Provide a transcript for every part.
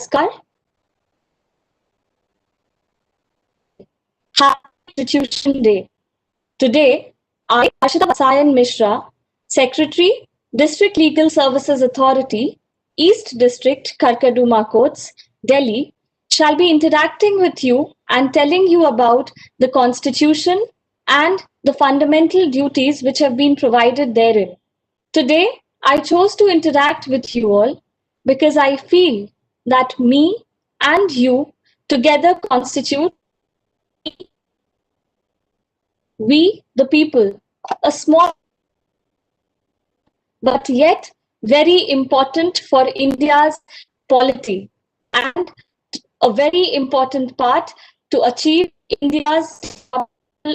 Namaskar. Happy Constitution Day. Today, I, Ashita Vasayan Mishra, Secretary, District Legal Services Authority, East District, Karkaduma Courts, Delhi, shall be interacting with you and telling you about the Constitution and the fundamental duties which have been provided therein. Today, I chose to interact with you all because I feel that me and you together constitute we, the people, a small but yet very important for India's polity and a very important part to achieve India's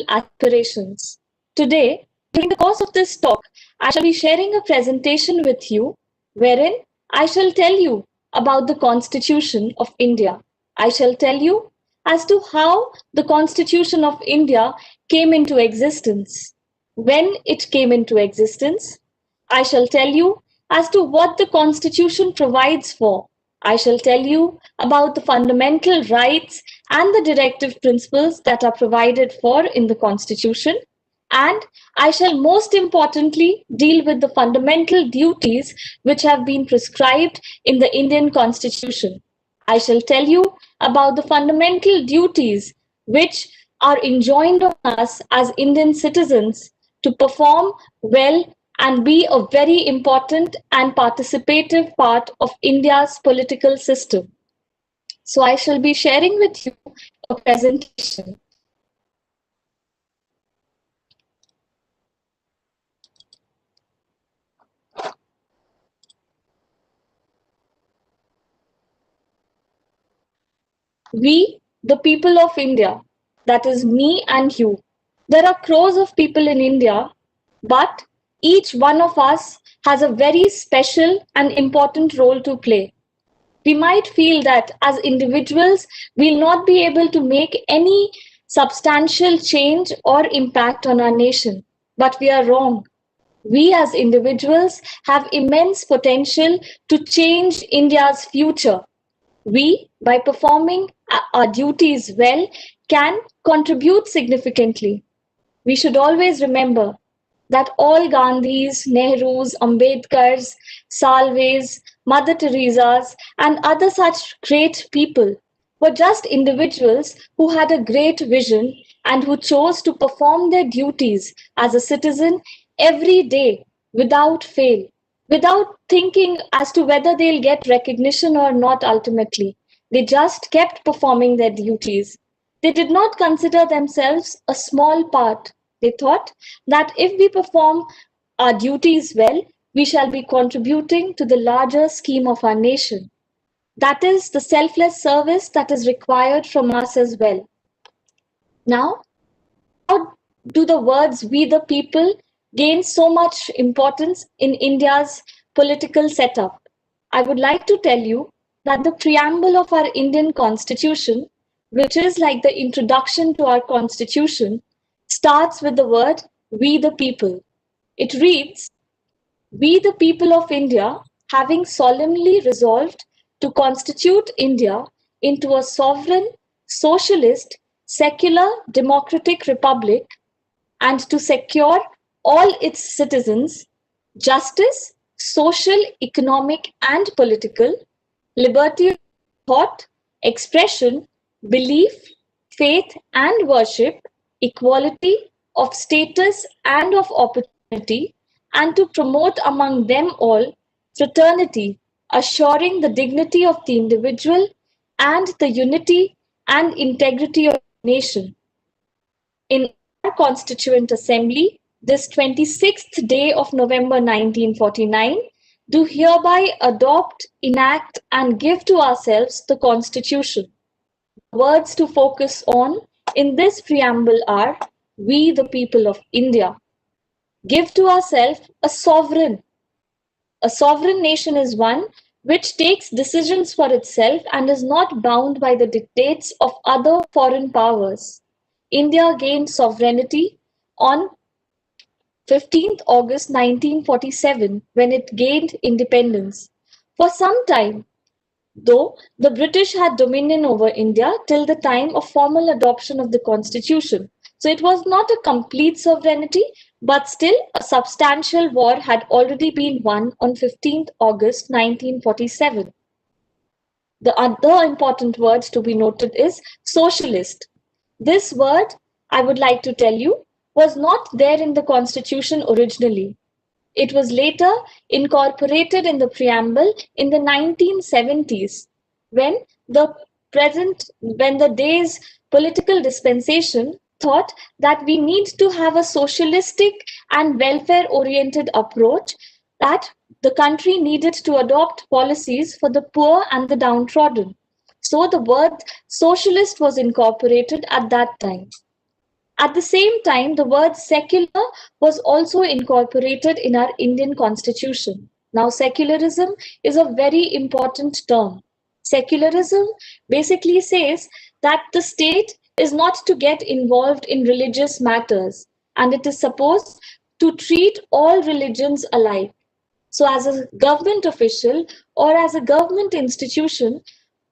aspirations. Today, during the course of this talk, I shall be sharing a presentation with you wherein I shall tell you about the Constitution of India. I shall tell you as to how the Constitution of India came into existence, when it came into existence. I shall tell you as to what the Constitution provides for. I shall tell you about the fundamental rights and the directive principles that are provided for in the Constitution. And I shall most importantly deal with the fundamental duties which have been prescribed in the Indian Constitution. I shall tell you about the fundamental duties which are enjoined on us as Indian citizens to perform well and be a very important and participative part of India's political system. So I shall be sharing with you a presentation. We, the people of India, that is me and you. There are crores of people in India, but each one of us has a very special and important role to play. We might feel that as individuals, we'll not be able to make any substantial change or impact on our nation, but we are wrong. We as individuals have immense potential to change India's future. We, by performing our duties well, can contribute significantly. We should always remember that all Gandhis, Nehrus, Ambedkars, Salves, Mother Teresas, and other such great people were just individuals who had a great vision and who chose to perform their duties as a citizen every day without fail, without thinking as to whether they'll get recognition or not ultimately. They just kept performing their duties. They did not consider themselves a small part. They thought that if we perform our duties well, we shall be contributing to the larger scheme of our nation. That is the selfless service that is required from us as well. Now, how do the words we the people gain so much importance in India's political setup? I would like to tell you that the preamble of our Indian Constitution, which is like the introduction to our Constitution, starts with the word we the people. It reads, we the people of India, having solemnly resolved to constitute India into a sovereign, socialist, secular, democratic republic and to secure all its citizens justice, social, economic, and political, liberty of thought, expression, belief, faith, and worship, equality of status and of opportunity, and to promote among them all fraternity, assuring the dignity of the individual and the unity and integrity of the nation. In our Constituent Assembly, this 26th day of November 1949, do hereby adopt, enact, and give to ourselves the Constitution. The words to focus on in this preamble are, we the people of India. Give to ourselves a sovereign. A sovereign nation is one which takes decisions for itself and is not bound by the dictates of other foreign powers. India gained sovereignty on 15th August 1947 when it gained independence. For some time, though the British had dominion over India till the time of formal adoption of the constitution. So it was not a complete sovereignty, but still a substantial war had already been won on 15th August 1947. The other important word to be noted is socialist. This word, I would like to tell you, was not there in the constitution originally. It was later incorporated in the preamble in the 1970s when when the day's political dispensation thought that we need to have a socialistic and welfare oriented approach, that the country needed to adopt policies for the poor and the downtrodden. So the word socialist was incorporated at that time. At the same time, the word secular was also incorporated in our Indian constitution. Now, secularism is a very important term. Secularism basically says that the state is not to get involved in religious matters and it is supposed to treat all religions alike. So, as a government official or as a government institution,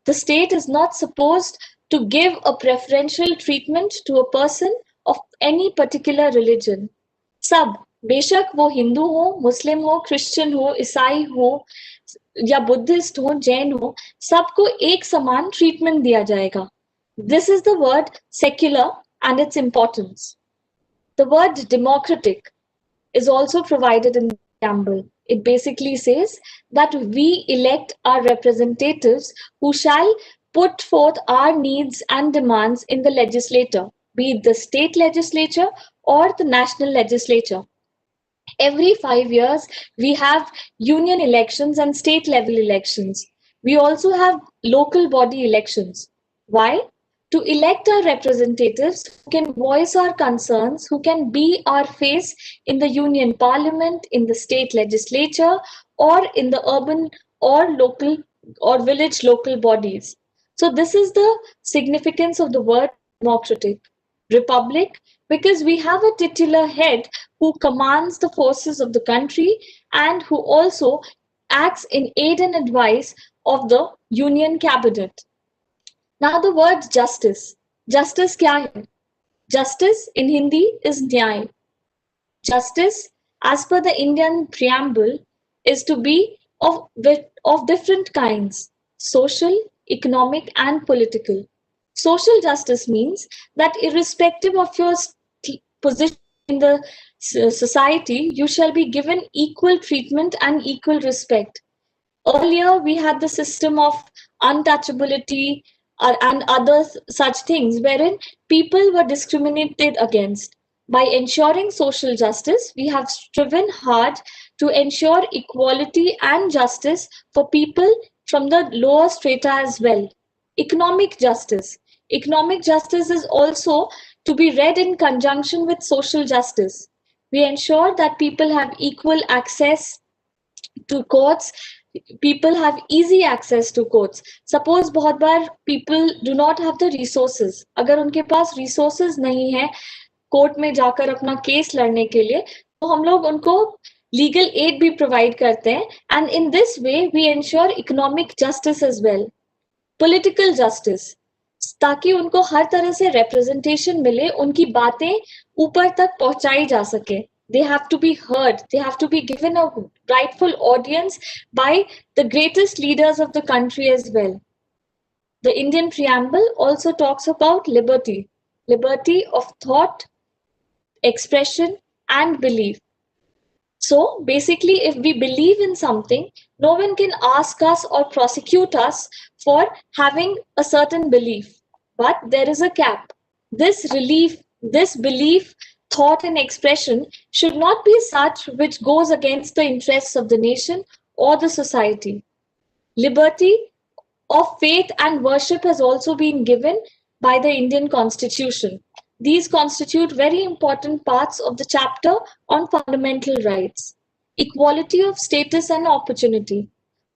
the state is not supposed to give a preferential treatment to a person of any particular religion. सब बेशक वो हिंदू हो, मुस्लिम हो, Christian हो, ईसाई हो या Buddhist हो, जैन हो, सबको एक समान ट्रीटमेंट दिया जाएगा. This is the word secular and its importance. The word democratic is also provided in the preamble. It basically says that we elect our representatives who shall put forth our needs and demands in the legislature, be it the state legislature or the national legislature. Every 5 years, we have union elections and state level elections. We also have local body elections. Why? To elect our representatives who can voice our concerns, who can be our face in the union parliament, in the state legislature, or in the urban or local or village local bodies. So, this is the significance of the word democratic. Republic, because we have a titular head who commands the forces of the country and who also acts in aid and advice of the union cabinet. Now the word justice. Justice kya hai? Justice in Hindi is nyay. Justice, as per the Indian preamble, is to be of different kinds: social, economic, and political. Social justice means that irrespective of your position in the society, you shall be given equal treatment and equal respect. Earlier, we had the system of untouchability and other such things wherein people were discriminated against. By ensuring social justice, we have striven hard to ensure equality and justice for people from the lower strata as well. Economic justice. Economic justice is also to be read in conjunction with social justice. We ensure that people have equal access to courts, people have easy access to courts. Suppose बहुत बार people do not have the resources. अगर उनके पास resources नहीं है court में जाकर अपना case लड़ने के लिए, तो हम लोग उनको लीगल एड भी प्रोवाइड करते हैं, and in this way we ensure economic justice as well. Political justice, ताकि उनको हर तरह से रिप्रेजेंटेशन मिले, उनकी बातें ऊपर तक पहुंचाई जा सके. They have to be heard. They have to be given a rightful audience by the greatest leaders of the country as well. The Indian preamble also talks about liberty, liberty of thought, expression, and belief. So basically, if we believe in something, no one can ask us or prosecute us for having a certain belief. But there is a cap. This belief, thought, and expression should not be such which goes against the interests of the nation or the society. Liberty of faith and worship has also been given by the Indian Constitution. These constitute very important parts of the chapter on fundamental rights. Equality of status and opportunity.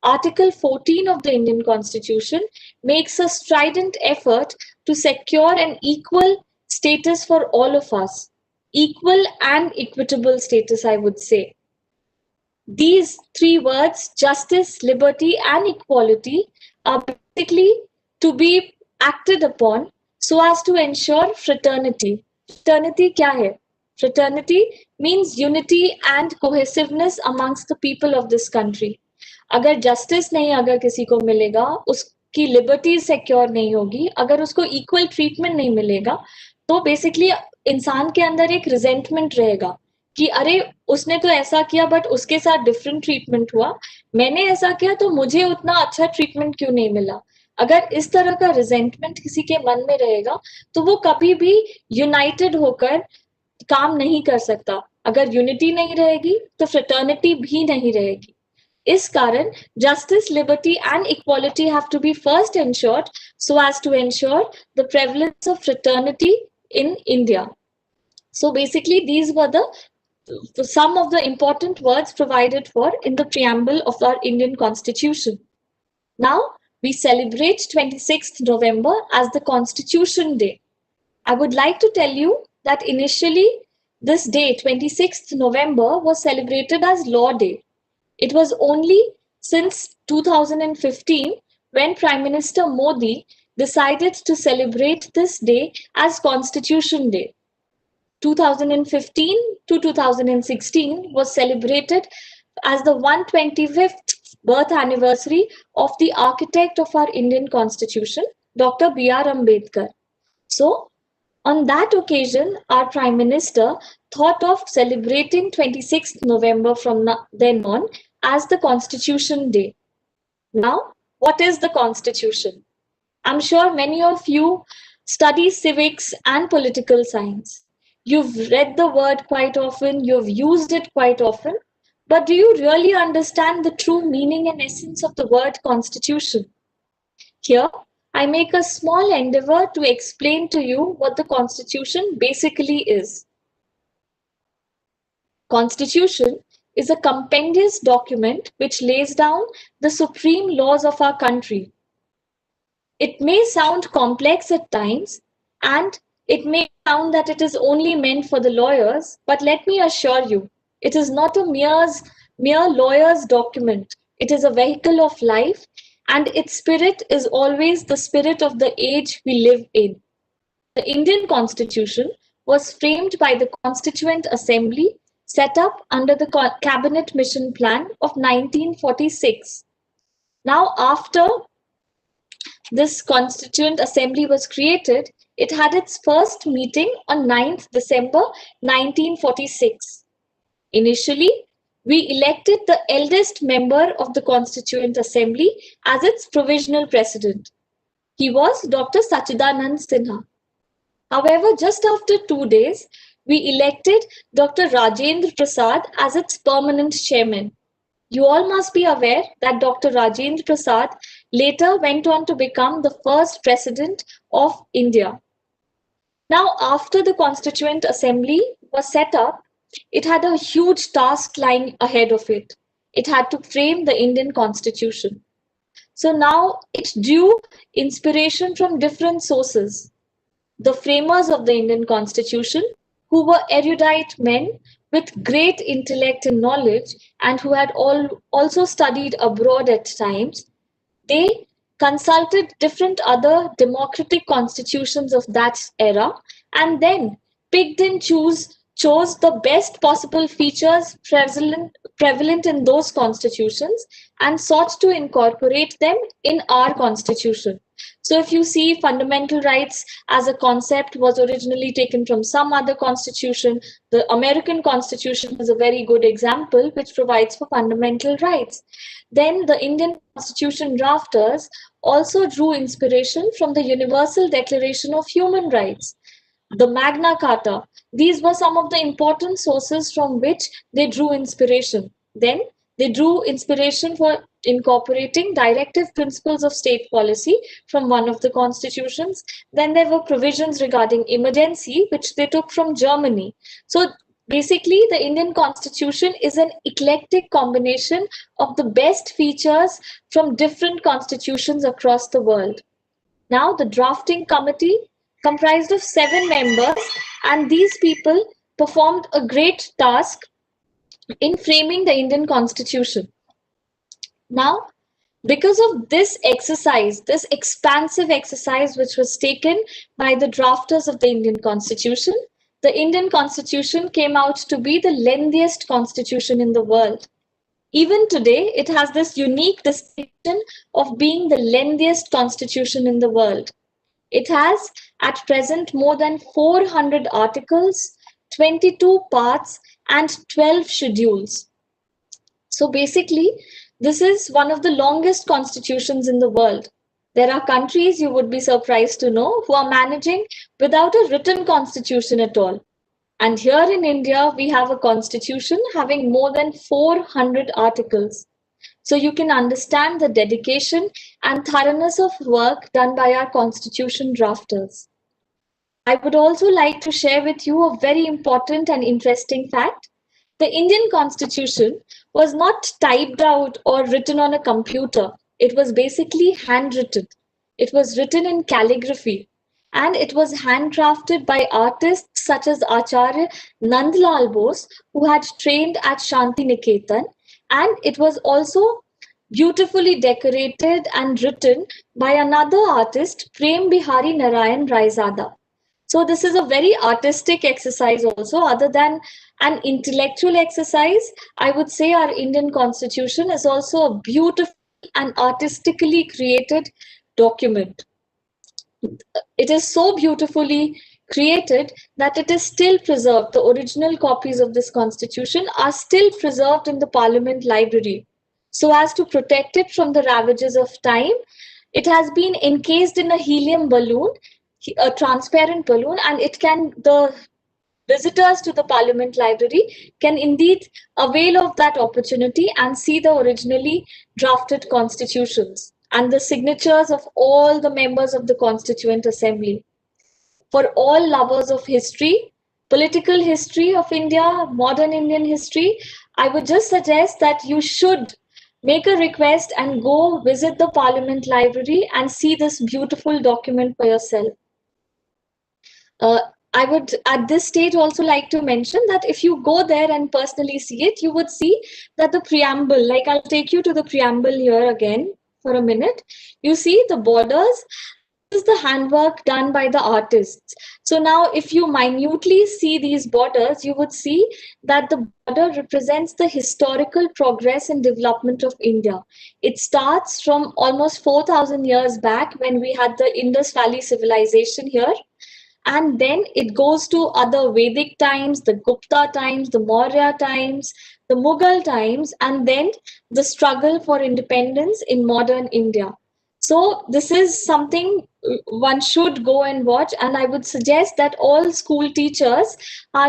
Article 14 of the Indian Constitution makes a strident effort to secure an equal status for all of us. Equal and equitable status, I would say. These three words, justice, liberty, and equality, are basically to be acted upon so as to ensure fraternity. Fraternity kya hai? Fraternity means unity and cohesiveness amongst the people of this country. अगर justice नहीं अगर किसी को मिलेगा, उसकी liberty secure नहीं होगी, अगर उसको इक्वल ट्रीटमेंट नहीं मिलेगा, तो बेसिकली इंसान के अंदर एक रिजेंटमेंट रहेगा कि अरे उसने तो ऐसा किया बट उसके साथ डिफरेंट ट्रीटमेंट हुआ, मैंने ऐसा किया तो मुझे उतना अच्छा ट्रीटमेंट क्यों नहीं मिला। अगर इस तरह का रिजेंटमेंट किसी के मन में रहेगा तो वो कभी भी यूनाइटेड होकर काम नहीं कर सकता। अगर यूनिटी नहीं रहेगी तो फ्रेटर्निटी भी नहीं रहेगी। इस कारण justice, liberty and equality have to be first ensured so as to ensure the prevalence of fraternity in India. So basically these were the some of the important words provided for in the preamble of our Indian Constitution. Now we celebrate 26th November as the Constitution Day. I would like to tell you that initially this day, 26th November, was celebrated as Law Day. It was only since 2015 when Prime Minister Modi decided to celebrate this day as Constitution Day. 2015 to 2016 was celebrated as the 125th birth anniversary of the architect of our Indian Constitution, Dr. B.R. Ambedkar. So, on that occasion, our Prime Minister thought of celebrating 26th November from then on as the Constitution Day. Now, what is the Constitution? I'm sure many of you study civics and political science. You've read the word quite often, you've used it quite often, but do you really understand the true meaning and essence of the word Constitution? Here, I make a small endeavor to explain to you what the Constitution basically is. Constitution is a compendious document which lays down the supreme laws of our country. It may sound complex at times, and it may sound that it is only meant for the lawyers, but let me assure you, it is not a mere lawyer's document. It is a vehicle of life, and its spirit is always the spirit of the age we live in. The Indian Constitution was framed by the Constituent Assembly set up under the Cabinet Mission Plan of 1946. Now, after this Constituent Assembly was created, it had its first meeting on 9th December 1946. Initially, we elected the eldest member of the Constituent Assembly as its provisional president. He was Dr. Sachidanand Sinha. However, just after 2 days, we elected Dr. Rajendra Prasad as its permanent chairman. You all must be aware that Dr. Rajendra Prasad later went on to become the first president of India. Now, after the Constituent Assembly was set up, it had a huge task lying ahead of it. It had to frame the Indian Constitution. So now it drew inspiration from different sources. The framers of the Indian Constitution, who were erudite men with great intellect and knowledge, and who had also studied abroad at times, they consulted different other democratic constitutions of that era and then picked and chose the best possible features prevalent in those constitutions and sought to incorporate them in our constitution. So if you see, fundamental rights as a concept was originally taken from some other constitution. The American Constitution is a very good example which provides for fundamental rights. Then the Indian Constitution drafters also drew inspiration from the Universal Declaration of Human Rights, the Magna Carta. These were some of the important sources from which they drew inspiration. Then they drew inspiration for incorporating directive principles of state policy from one of the constitutions. Then there were provisions regarding emergency, which they took from Germany. So basically, the Indian Constitution is an eclectic combination of the best features from different constitutions across the world. Now, the drafting committee comprised of 7 members, and these people performed a great task in framing the Indian Constitution. Now, because of this exercise, this expansive exercise which was taken by the drafters of the Indian Constitution, the Indian Constitution came out to be the lengthiest constitution in the world. Even today, it has this unique distinction of being the lengthiest constitution in the world. It has at present more than 400 articles, 22 parts, and 12 schedules. So basically, this is one of the longest constitutions in the world. There are countries, you would be surprised to know, who are managing without a written constitution at all. And here in India, we have a constitution having more than 400 articles. So you can understand the dedication and thoroughness of work done by our constitution drafters. I would also like to share with you a very important and interesting fact. The Indian Constitution was not typed out or written on a computer. It was basically handwritten. It was written in calligraphy, and it was handcrafted by artists such as Acharya Nandlal Bose, who had trained at Shanti Niketan, and it was also beautifully decorated and written by another artist, Prem Bihari Narayan Raizada. So this is a very artistic exercise also, other than an intellectual exercise. I would say our Indian Constitution is also a beautiful and artistically created document. It is so beautifully created that it is still preserved. The original copies of this constitution are still preserved in the Parliament Library. So as to protect it from the ravages of time, it has been encased in a helium balloon, a transparent balloon, and the visitors to the Parliament Library can indeed avail of that opportunity and see the originally drafted constitutions and the signatures of all the members of the Constituent Assembly. For all lovers of history, political history of India, modern Indian history, I would just suggest that you should make a request and go visit the Parliament Library and see this beautiful document for yourself. Uh, I would at this stage also like to mention that if you go there and personally see it, you would see that the preamble, like I'll take you to the preamble here again for a minute. You see the borders. This is the handwork done by the artists. So now if you minutely see these borders, you would see that the border represents the historical progress and development of India. It starts from almost 4,000 years back when we had the Indus Valley civilization here, and then it goes to other Vedic times, the Gupta times, the Maurya times, the Mughal times, and then the struggle for independence in modern India. So this is something one should go and watch, and I would suggest that all school teachers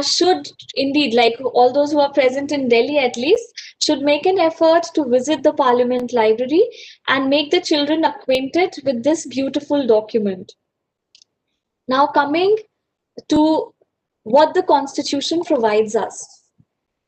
should indeed, like all those who are present in Delhi at least, should make an effort to visit the Parliament Library and make the children acquainted with this beautiful document. Now, coming to what the Constitution provides us,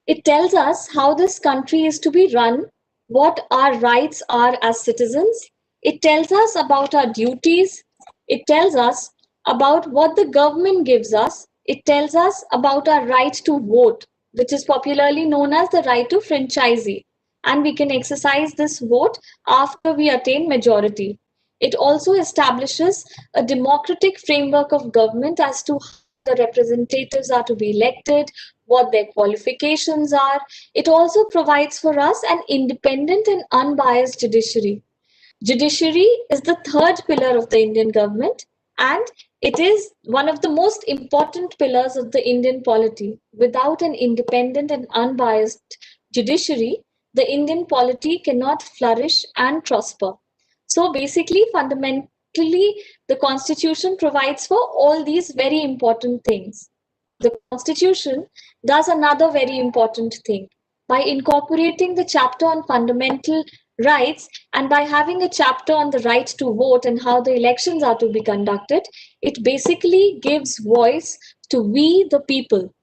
it tells us how this country is to be run, what our rights are as citizens. It tells us about our duties. It tells us about what the government gives us. It tells us about our right to vote, which is popularly known as the right to franchise. And we can exercise this vote after we attain majority. It also establishes a democratic framework of government as to how the representatives are to be elected, what their qualifications are. It also provides for us an independent and unbiased judiciary. Judiciary is the third pillar of the Indian government, and it is one of the most important pillars of the Indian polity. Without an independent and unbiased judiciary, the Indian polity cannot flourish and prosper. So basically, fundamentally, the Constitution provides for all these very important things. The Constitution does another very important thing. By incorporating the chapter on fundamental rights and by having a chapter on the right to vote and how the elections are to be conducted, it basically gives voice to we, the people.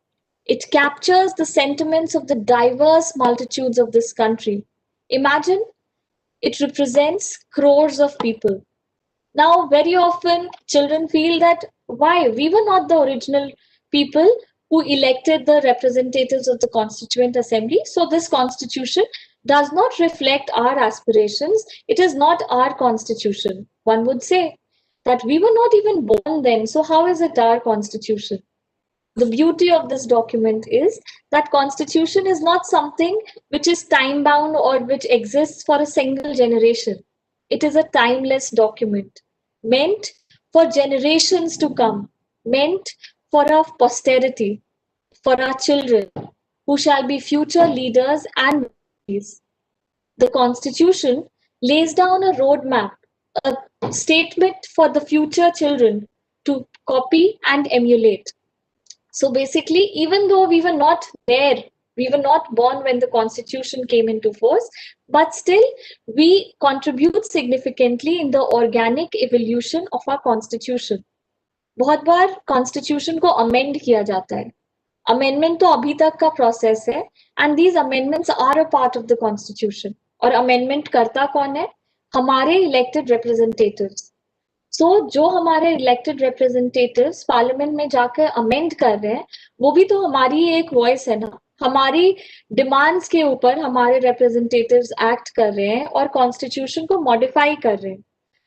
It captures the sentiments of the diverse multitudes of this country. Imagine it represents crores of people. Now, very often children feel that why we were not the original people who elected the representatives of the Constituent Assembly. So this constitution does not reflect our aspirations. It is not our constitution. One would say that we were not even born then. So how is it our constitution? The beauty of this document is that constitution is not something which is time bound or which exists for a single generation. It is a timeless document meant for generations to come, meant for our posterity, for our children, who shall be future leaders and visionaries. The Constitution lays down a roadmap, a statement for the future children to copy and emulate. So basically, even though we were not there, we were not born when the Constitution came into force, but still we contribute significantly in the organic evolution of our Constitution. बहुत बार Constitution को amend किया जाता है. Amendment तो अभी तक का process है, and these amendments are a part of the Constitution. और amendment करता कौन है? हमारे elected representatives. सो जो हमारे इलेक्टेड रिप्रेजेंटेटिव्स पार्लियामेंट में जाकर अमेंड कर रहे हैं, वो भी तो हमारी एक वॉइस है ना. हमारी डिमांड्स के ऊपर हमारे रिप्रेजेंटेटिव्स एक्ट कर रहे हैं और कॉन्स्टिट्यूशन को मॉडिफाई कर रहे हैं.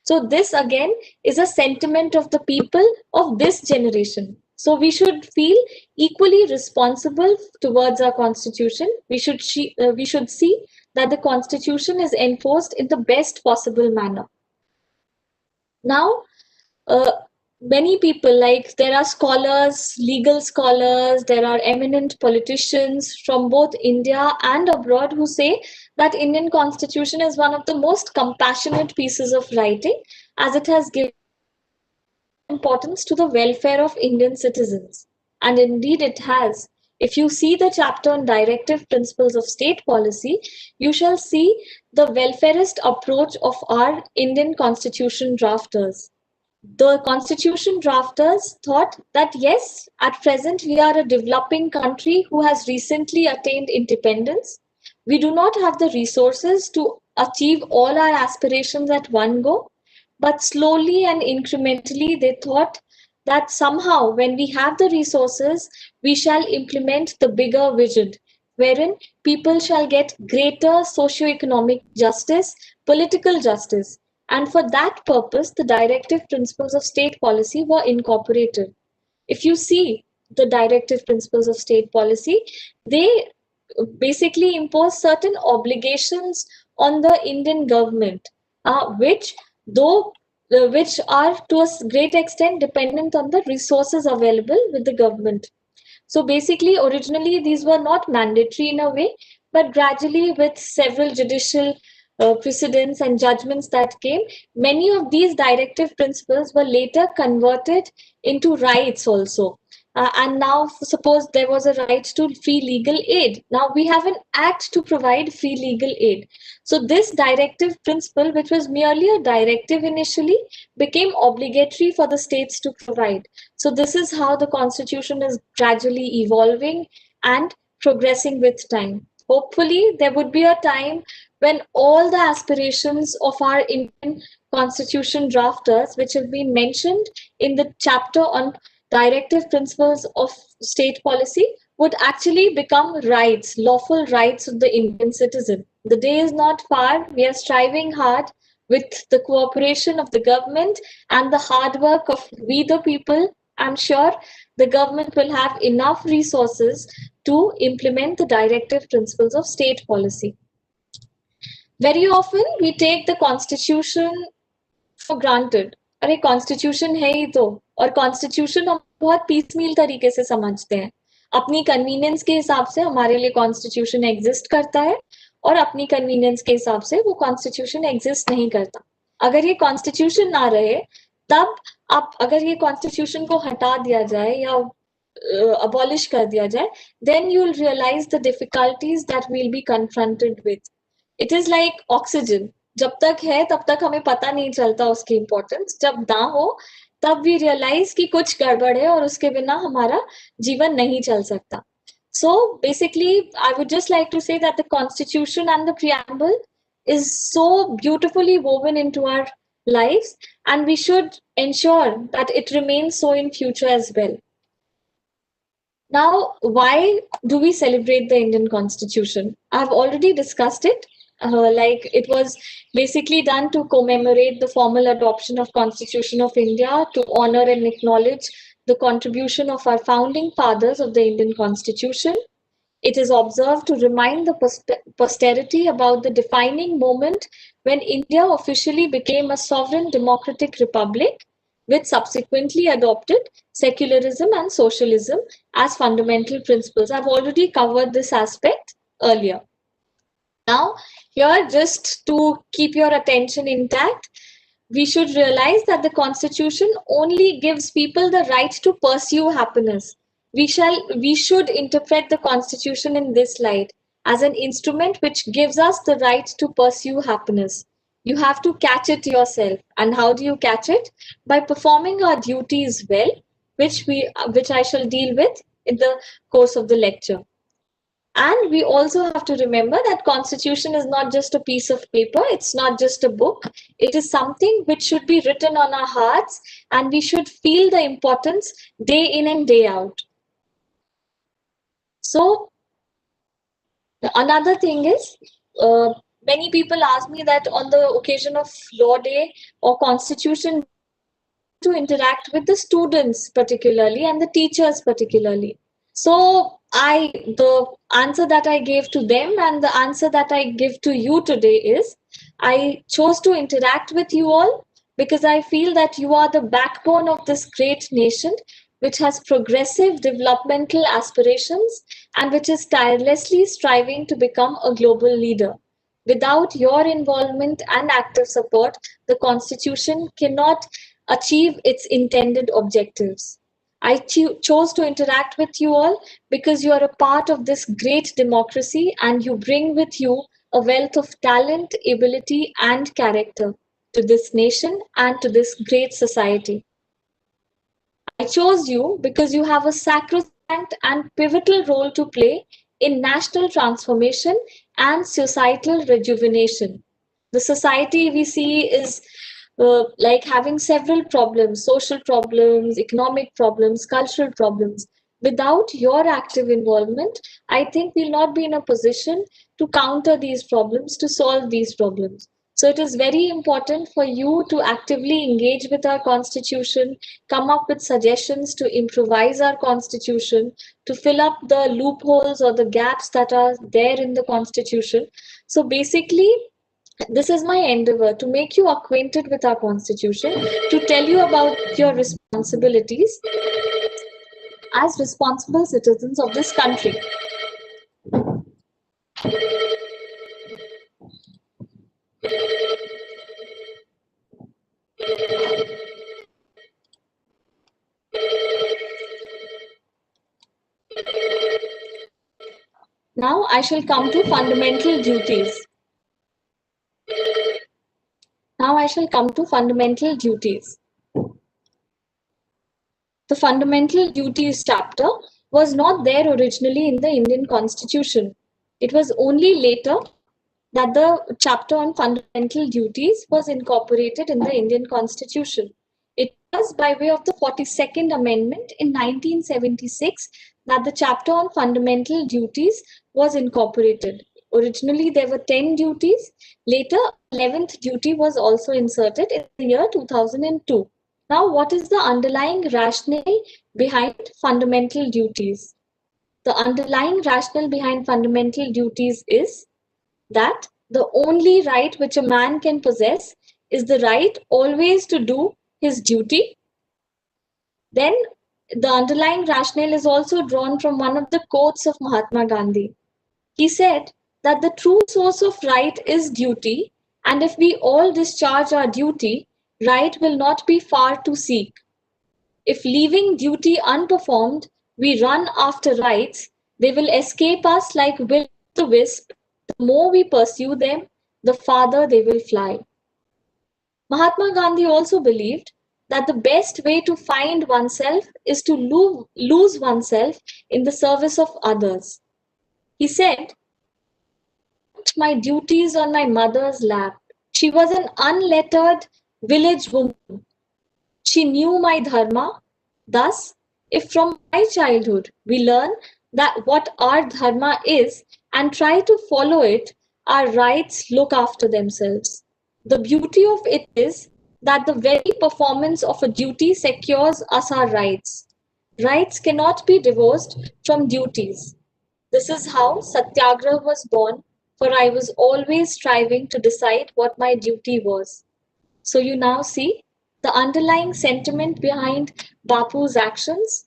So this again is a sentiment of the people of this generation. So we should feel equally responsible towards our constitution. We should see that the constitution is enforced in the best possible manner. Now, many people, like there are scholars, legal scholars, there are eminent politicians from both India and abroad who say that Indian constitution is one of the most compassionate pieces of writing, as it has given importance to the welfare of Indian citizens. And indeed it has. If you see the chapter on directive principles of state policy, you shall see the welfarist approach of our Indian constitution drafters. The constitution drafters thought that yes, at present we are a developing country who has recently attained independence. We do not have the resources to achieve all our aspirations at one go, but slowly and incrementally they thought that somehow when we have the resources, we shall implement the bigger vision, wherein people shall get greater socio-economic justice, political justice. And for that purpose, the directive principles of state policy were incorporated. If you see the directive principles of state policy, they basically impose certain obligations on the Indian government, which are to a great extent dependent on the resources available with the government. So basically, originally these were not mandatory in a way, but gradually with several judicial precedents and judgments that came, many of these directive principles were later converted into rights also. And now, suppose there was a right to free legal aid. Now we have an act to provide free legal aid. So this directive principle, which was merely a directive initially, became obligatory for the states to provide. So this is how the constitution is gradually evolving and progressing with time. Hopefully, there would be a time when all the aspirations of our Indian constitution drafters, which have been mentioned in the chapter on directive principles of state policy, would actually become rights, lawful rights of the Indian citizen. The day is not far. We are striving hard with the cooperation of the government and the hard work of we the people. I'm sure the government will have enough resources to implement the directive principles of state policy. Very often we take the constitution for granted. अरे constitution है ही तो, और constitution हम बहुत piecemeal तरीके से समझते हैं. अपनी कन्वीनियंस के हिसाब से हमारे लिए कॉन्स्टिट्यूशन एग्जिस्ट करता है और अपनी कन्वीनियंस के हिसाब से वो कॉन्स्टिट्यूशन एग्जिस्ट नहीं करता. अगर ये कॉन्स्टिट्यूशन ना रहे, तब अगर ये कॉन्स्टिट्यूशन को हटा दिया जाए या अबॉलिश कर दिया जाए, then you will realize the difficulties that we'll be confronted with. It is like oxygen. जब तक है तब तक हमें पता नहीं चलता उसकी इम्पोर्टेंस. जब ना हो तब वी रियलाइज कि कुछ गड़बड़ है और उसके बिना हमारा जीवन नहीं चल सकता. So basically, I would just like to say that the Constitution and the preamble is so beautifully woven into our lives, and we should ensure that it remains so in future as well. Now, why do we celebrate the Indian Constitution? I've already discussed it. Like it was basically done to commemorate the formal adoption of Constitution of India, to honor and acknowledge the contribution of our founding fathers of the Indian Constitution. It is observed to remind the posterity about the defining moment when India officially became a sovereign democratic republic, which subsequently adopted secularism and socialism as fundamental principles. I've already covered this aspect earlier. Now, here, just to keep your attention intact, we should realize that the Constitution only gives people the right to pursue happiness. We should interpret the Constitution in this light as an instrument which gives us the right to pursue happiness. You have to catch it yourself. And how do you catch it? By performing our duties well, which I shall deal with in the course of the lecture. And we also have to remember that Constitution is not just a piece of paper, it's not just a book. It is something which should be written on our hearts, and we should feel the importance day in and day out. So another thing is, many people ask me that on the occasion of Law Day or Constitution, to interact with the students particularly and the teachers particularly. So the answer that I gave to them and the answer that I give to you today is, I chose to interact with you all because I feel that you are the backbone of this great nation, which has progressive developmental aspirations and which is tirelessly striving to become a global leader. Without your involvement and active support, the Constitution cannot achieve its intended objectives. I chose to interact with you all because you are a part of this great democracy and you bring with you a wealth of talent, ability, and character to this nation and to this great society. I chose you because you have a sacrosanct and pivotal role to play in national transformation and societal rejuvenation. The society we see is like having several problems, social problems, economic problems, cultural problems. Without your active involvement, I think we'll not be in a position to counter these problems, to solve these problems. So it is very important for you to actively engage with our constitution, come up with suggestions to improvise our constitution, to fill up the loopholes or the gaps that are there in the constitution. So basically, this is my endeavor to make you acquainted with our constitution, to tell you about your responsibilities as responsible citizens of this country. Now I shall come to fundamental duties. Now I shall come to fundamental duties. The fundamental duties chapter was not there originally in the Indian Constitution. It was only later that the chapter on fundamental duties was incorporated in the Indian Constitution. It was by way of the 42nd Amendment in 1976 that the chapter on fundamental duties was incorporated. Originally, there were 10 duties. Later, 11th duty was also inserted in the year 2002. Now, what is the underlying rationale behind fundamental duties? The underlying rationale behind fundamental duties is that the only right which a man can possess is the right always to do his duty. Then the underlying rationale is also drawn from one of the quotes of Mahatma Gandhi. He said that the true source of right is duty, and if we all discharge our duty, right will not be far to seek. If leaving duty unperformed, we run after rights, they will escape us like will o' the wisp. The more we pursue them, the farther they will fly. Mahatma Gandhi also believed that the best way to find oneself is to lose oneself in the service of others. He said, my duties on my mother's lap. She was an unlettered village woman. She knew my dharma. Thus, if from my childhood we learn that what our dharma is and try to follow it, our rights look after themselves. The beauty of it is that the very performance of a duty secures us our rights. Rights cannot be divorced from duties. This is how Satyagraha was born, for I was always striving to decide what my duty was. So you now see the underlying sentiment behind Bapu's actions.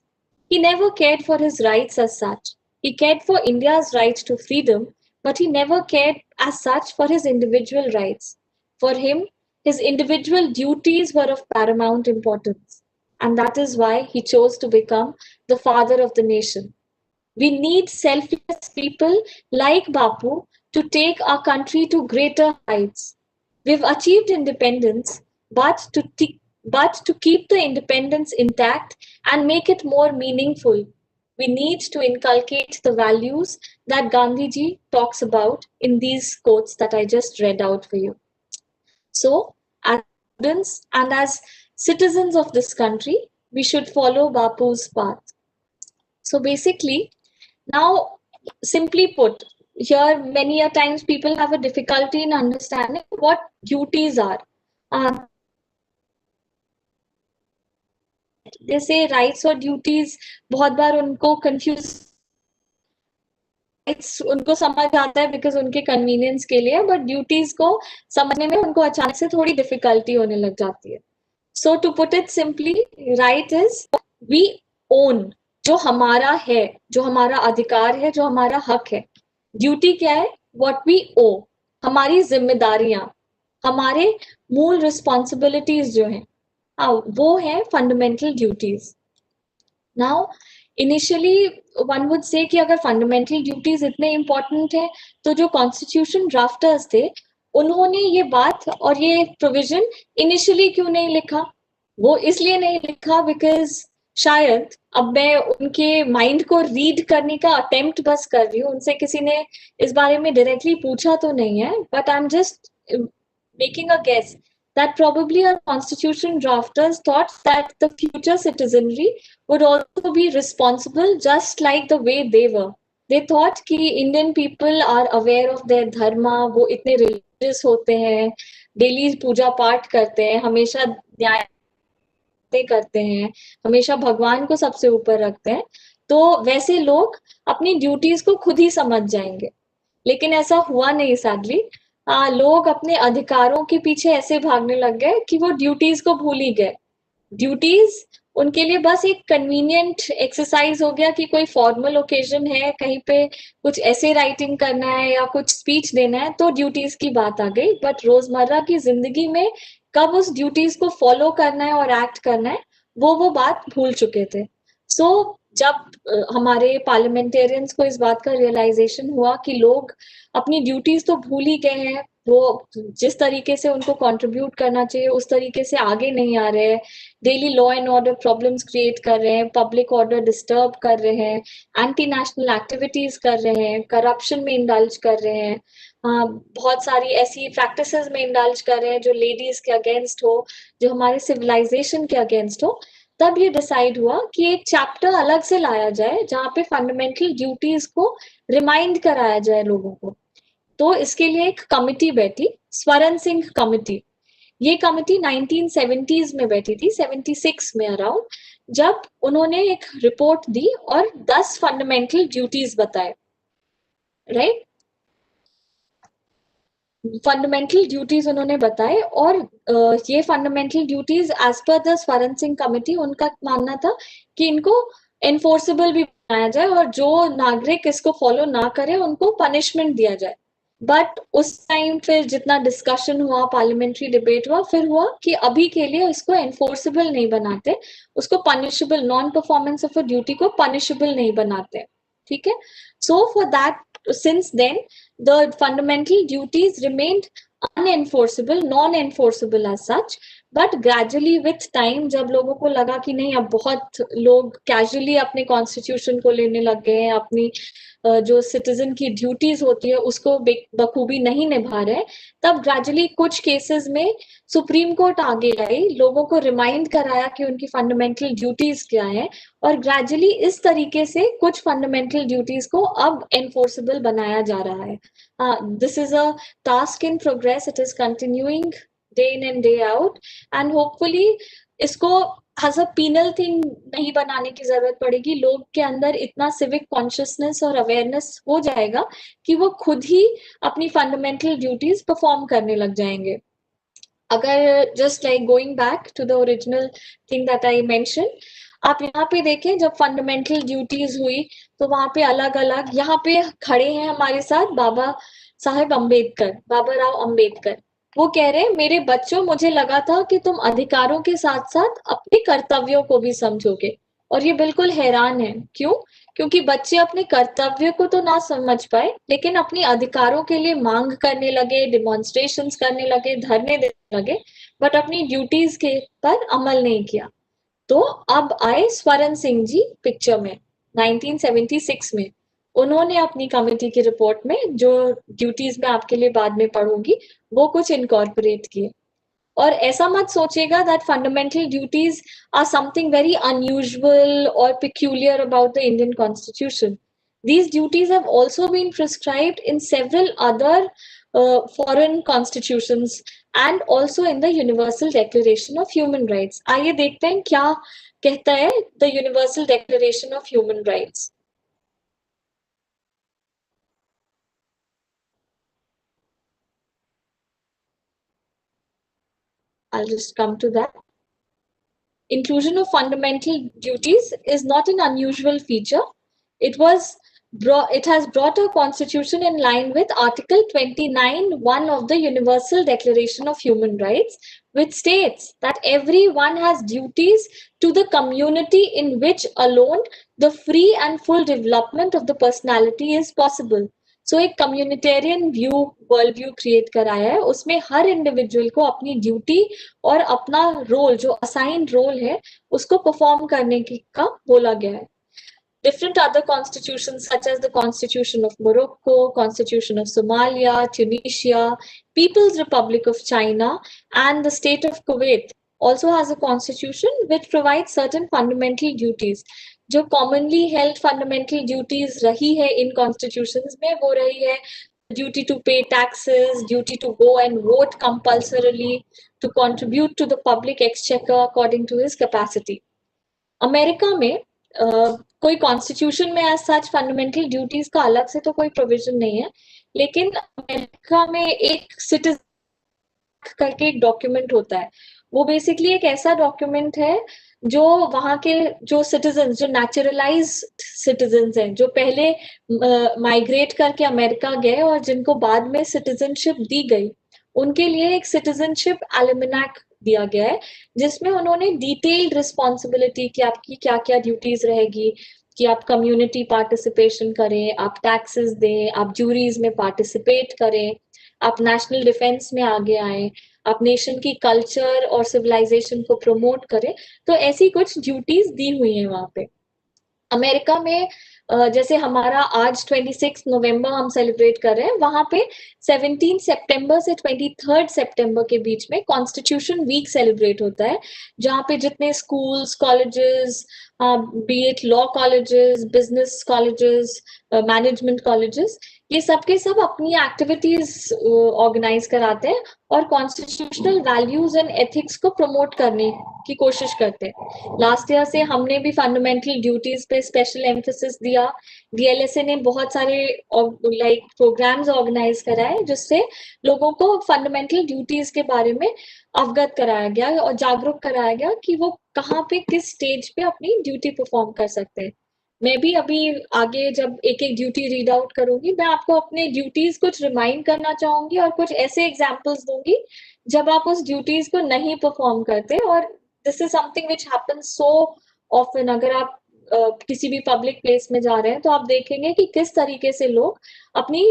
He never cared for his rights as such. He cared for India's right to freedom, but he never cared as such for his individual rights. For him, his individual duties were of paramount importance. And that is why he chose to become the father of the nation. We need selfless people like Bapu to take our country to greater heights. We've achieved independence, but to keep the independence intact and make it more meaningful, we need to inculcate the values that Gandhiji talks about in these quotes that I just read out for you. So, as students and as citizens of this country, we should follow Bapu's path. So basically, now, simply put, here many a times people have a difficulty in understanding what duties are. Uh, they say rights और duties बहुत बार उनको confuse rights उनको समझ आता है because उनके convenience के लिए but duties को समझने में उनको अचानक से थोड़ी difficulty होने लग जाती है. So to put it simply, right is we own जो हमारा है, जो हमारा अधिकार है, जो हमारा हक है. ड्यूटी क्या है? व्हाट वी ओ, हमारी जिम्मेदारियां, हमारे मूल रिस्पॉन्सिबिलिटीज जो हैं, हाँ वो है fundamental duties. Now initially one would say कि अगर फंडामेंटल ड्यूटीज इतने इंपॉर्टेंट है तो जो कॉन्स्टिट्यूशन ड्राफ्टर्स थे उन्होंने ये बात और ये प्रोविजन इनिशियली क्यों नहीं लिखा? वो इसलिए नहीं लिखा बिकॉज शायद, अब मैं उनके माइंड को रीड करने का अटेम्प्ट बस कर रही हूँ, उनसे किसी ने इस बारे में डायरेक्टली पूछा तो नहीं है, but I am just making a guess that probably our constitution drafters thought that the future citizenry would also be responsible just like the way they were. They thought कि Indian people are aware of their dharma, वो इतने religious होते हैं, daily पूजा पाठ करते हैं, हमेशा न्याय करते हैं, हमेशा भगवान को सबसे ऊपर रखते हैं, तो वैसे लोग अपनी ड्यूटीज को खुद ही समझ जाएंगे. लेकिन ऐसा हुआ नहीं सैडली. लोग अपने अधिकारों के पीछे ऐसे भागने लग गए कि वो ड्यूटीज को भूल ही गए. ड्यूटीज उनके लिए बस एक कन्वीनियंट एक्सरसाइज हो गया कि कोई फॉर्मल ओकेजन है, कहीं पे कुछ ऐसे राइटिंग करना है या कुछ स्पीच देना है तो ड्यूटीज की बात आ गई. बट रोजमर्रा की जिंदगी में कब उस ड्यूटीज को फॉलो करना है और एक्ट करना है वो बात भूल चुके थे. सो जब हमारे पार्लियामेंटेरियंस को इस बात का रियलाइजेशन हुआ कि लोग अपनी ड्यूटीज तो भूल ही गए हैं, वो जिस तरीके से उनको कंट्रीब्यूट करना चाहिए उस तरीके से आगे नहीं आ रहे हैं, daily law and order problems create कर रहे हैं, पब्लिक ऑर्डर डिस्टर्ब कर रहे हैं, एंटी नेशनल एक्टिविटीज कर रहे हैं, करप्शन में इंडल्ज कर रहे हैं, बहुत सारी ऐसी प्रैक्टिसेस में इंडल्ज कर रहे हैं जो लेडीज के अगेंस्ट हो, जो हमारे सिविलाइजेशन के अगेंस्ट हो. तब ये डिसाइड हुआ कि एक चैप्टर अलग से लाया जाए जहाँ पे फंडामेंटल ड्यूटीज को रिमाइंड कराया जाए लोगों को. तो इसके लिए एक कमिटी बैठी, स्वरण सिंह कमिटी. ये कमिटी 1970s में बैठी थी, 76 में अराउंड, जब उन्होंने एक रिपोर्ट दी और 10 फंडामेंटल ड्यूटीज बताए. राइट, फंडामेंटल ड्यूटीज उन्होंने बताए और ये fundamental duties as per the Swaran Singh committee उनका मानना था कि इनको एनफोर्सेबल भी बनाया जाए और जो नागरिक इसको फॉलो ना करे उनको पनिशमेंट दिया जाए. बट उस टाइम फिर जितना डिस्कशन हुआ, पार्लियामेंट्री डिबेट हुआ, फिर हुआ कि अभी के लिए इसको एनफोर्सेबल नहीं बनाते, उसको punishable, non performance of a duty को पनिशेबल नहीं बनाते. ठीक है. So for that, since then the fundamental duties remained unenforceable, non-enforceable as such, but gradually with time जब लोगों को लगा कि नहीं, अब बहुत लोग कैजुअली अपने कॉन्स्टिट्यूशन को लेने लग गए हैं, अपनी जो सिटीजन की ड्यूटीज होती है उसको बखूबी नहीं निभा रहे, तब ग्रेजुअली कुछ केसेस में सुप्रीम कोर्ट आगे आई, लोगों को रिमाइंड कराया कि उनकी फंडामेंटल ड्यूटीज क्या है, और ग्रेजुअली इस तरीके से कुछ फंडामेंटल ड्यूटीज को अब एनफोर्सेबल बनाया जा रहा है. This is a task in progress, it is continuing day in and day out, and hopefully इसको एज अ पीनल थिंग नहीं बनाने की जरूरत पड़ेगी. लोग के अंदर इतना सिविक कॉन्शियसनेस और अवेयरनेस हो जाएगा कि वो खुद ही अपनी फंडामेंटल ड्यूटीज परफॉर्म करने लग जाएंगे. अगर just like going back to the original thing that I mention, आप यहाँ पे देखें जब फंडामेंटल ड्यूटीज हुई तो वहां पे अलग अलग, यहाँ पे खड़े हैं हमारे साथ बाबा साहेब अम्बेडकर, बाबा राव अम्बेडकर. वो कह रहे हैं, मेरे बच्चों मुझे लगा था कि तुम अधिकारों के साथ साथ अपने कर्तव्यों को भी समझोगे. और ये बिल्कुल हैरान है. क्यों? क्योंकि बच्चे अपने कर्तव्य को तो ना समझ पाए, लेकिन अपने अधिकारों के लिए मांग करने लगे, डिमॉन्स्ट्रेशंस करने लगे, धरने देने लगे, बट अपनी ड्यूटीज के पर अमल नहीं किया. तो अब आए स्वरण सिंह जी पिक्चर में 1976 में. उन्होंने अपनी कमेटी की रिपोर्ट में, जो ड्यूटीज मैं आपके लिए बाद में पढ़ूंगी, वो कुछ इनकॉर्पोरेट किए. और ऐसा मत सोचिएगा that fundamental duties are something very unusual और peculiar about the Indian Constitution. These duties have also been prescribed in several other foreign constitutions and also in the Universal Declaration of Human Rights. आइए देखते हैं क्या कहता है the Universal Declaration of Human Rights. I'll just come to that. Inclusion of fundamental duties is not an unusual feature. It was it has brought our constitution in line with Article 29(1) of the Universal Declaration of Human Rights, which states that everyone has duties to the community in which alone the free and full development of the personality is possible. सो एक communitarian view, world view create कराया है. उसमें हर individual को अपनी duty और अपना role, जो assigned role है, उसको परफॉर्म करने की का बोला गया है. Different other constitutions, such as the Constitution of Morocco, Constitution of Somalia, Tunisia, People's Republic of China, and the State of Kuwait, also has a constitution which provides certain fundamental duties. जो commonly held fundamental duties रही है इन constitutions में, वो रही है duty to pay taxes, duty to go and vote compulsorily, to contribute to the public exchequer according to his capacity. America में कोई constitution में एज सच फंडामेंटल ड्यूटीज का अलग से तो कोई प्रोविजन नहीं है, लेकिन अमेरिका में एक सिटीजन करके एक डॉक्यूमेंट होता है. वो बेसिकली एक ऐसा डॉक्यूमेंट है जो वहां के जो सिटीजन, जो नेचुरलाइज सिटीजन हैं, जो पहले माइग्रेट करके अमेरिका गए और जिनको बाद में सिटीजनशिप दी गई, उनके लिए एक सिटीजनशिप एलिमिनाक दिया गया है, जिसमें उन्होंने डिटेल्ड रिस्पॉन्सिबिलिटी कि आपकी क्या क्या ड्यूटीज रहेगी, कि आप कम्युनिटी पार्टिसिपेशन करें, आप टैक्सेस दें, आप जूरीज में पार्टिसिपेट करें, आप नेशनल डिफेंस में आगे आए, आप नेशन की कल्चर और सिविलाइजेशन को प्रमोट करें. तो ऐसी कुछ ड्यूटीज दी हुई है वहां पे. अमेरिका में जैसे हमारा आज 26 नवंबर हम सेलिब्रेट कर रहे हैं, वहां पे 17 सितंबर से 23 सितंबर के बीच में कॉन्स्टिट्यूशन वीक सेलिब्रेट होता है, जहाँ पे जितने schools, colleges, B it law colleges, business colleges, management colleges, ये सब के सब अपनी एक्टिविटीज ऑर्गेनाइज कराते हैं और कॉन्स्टिट्यूशनल वैल्यूज एंड एथिक्स को प्रमोट करने की कोशिश करते हैं. लास्ट ईयर से हमने भी फंडामेंटल ड्यूटीज पे स्पेशल एम्फोसिस दिया. डीएलएसए ने बहुत सारे लाइक प्रोग्राम्स ऑर्गेनाइज कराए, जिससे लोगों को फंडामेंटल ड्यूटीज के बारे में अवगत कराया गया और जागरूक कराया गया कि वो कहाँ पे, किस स्टेज पे अपनी ड्यूटी परफॉर्म कर सकते हैं. मैं भी अभी आगे जब एक एक ड्यूटी रीड आउट करूंगी, मैं आपको अपने ड्यूटीज कुछ रिमाइंड करना चाहूंगी और कुछ ऐसे एग्जांपल्स दूंगी जब आप उस ड्यूटीज को नहीं परफॉर्म करते. और this is something which happens so often. अगर आप किसी भी पब्लिक प्लेस में जा रहे हैं तो आप देखेंगे कि किस तरीके से लोग अपनी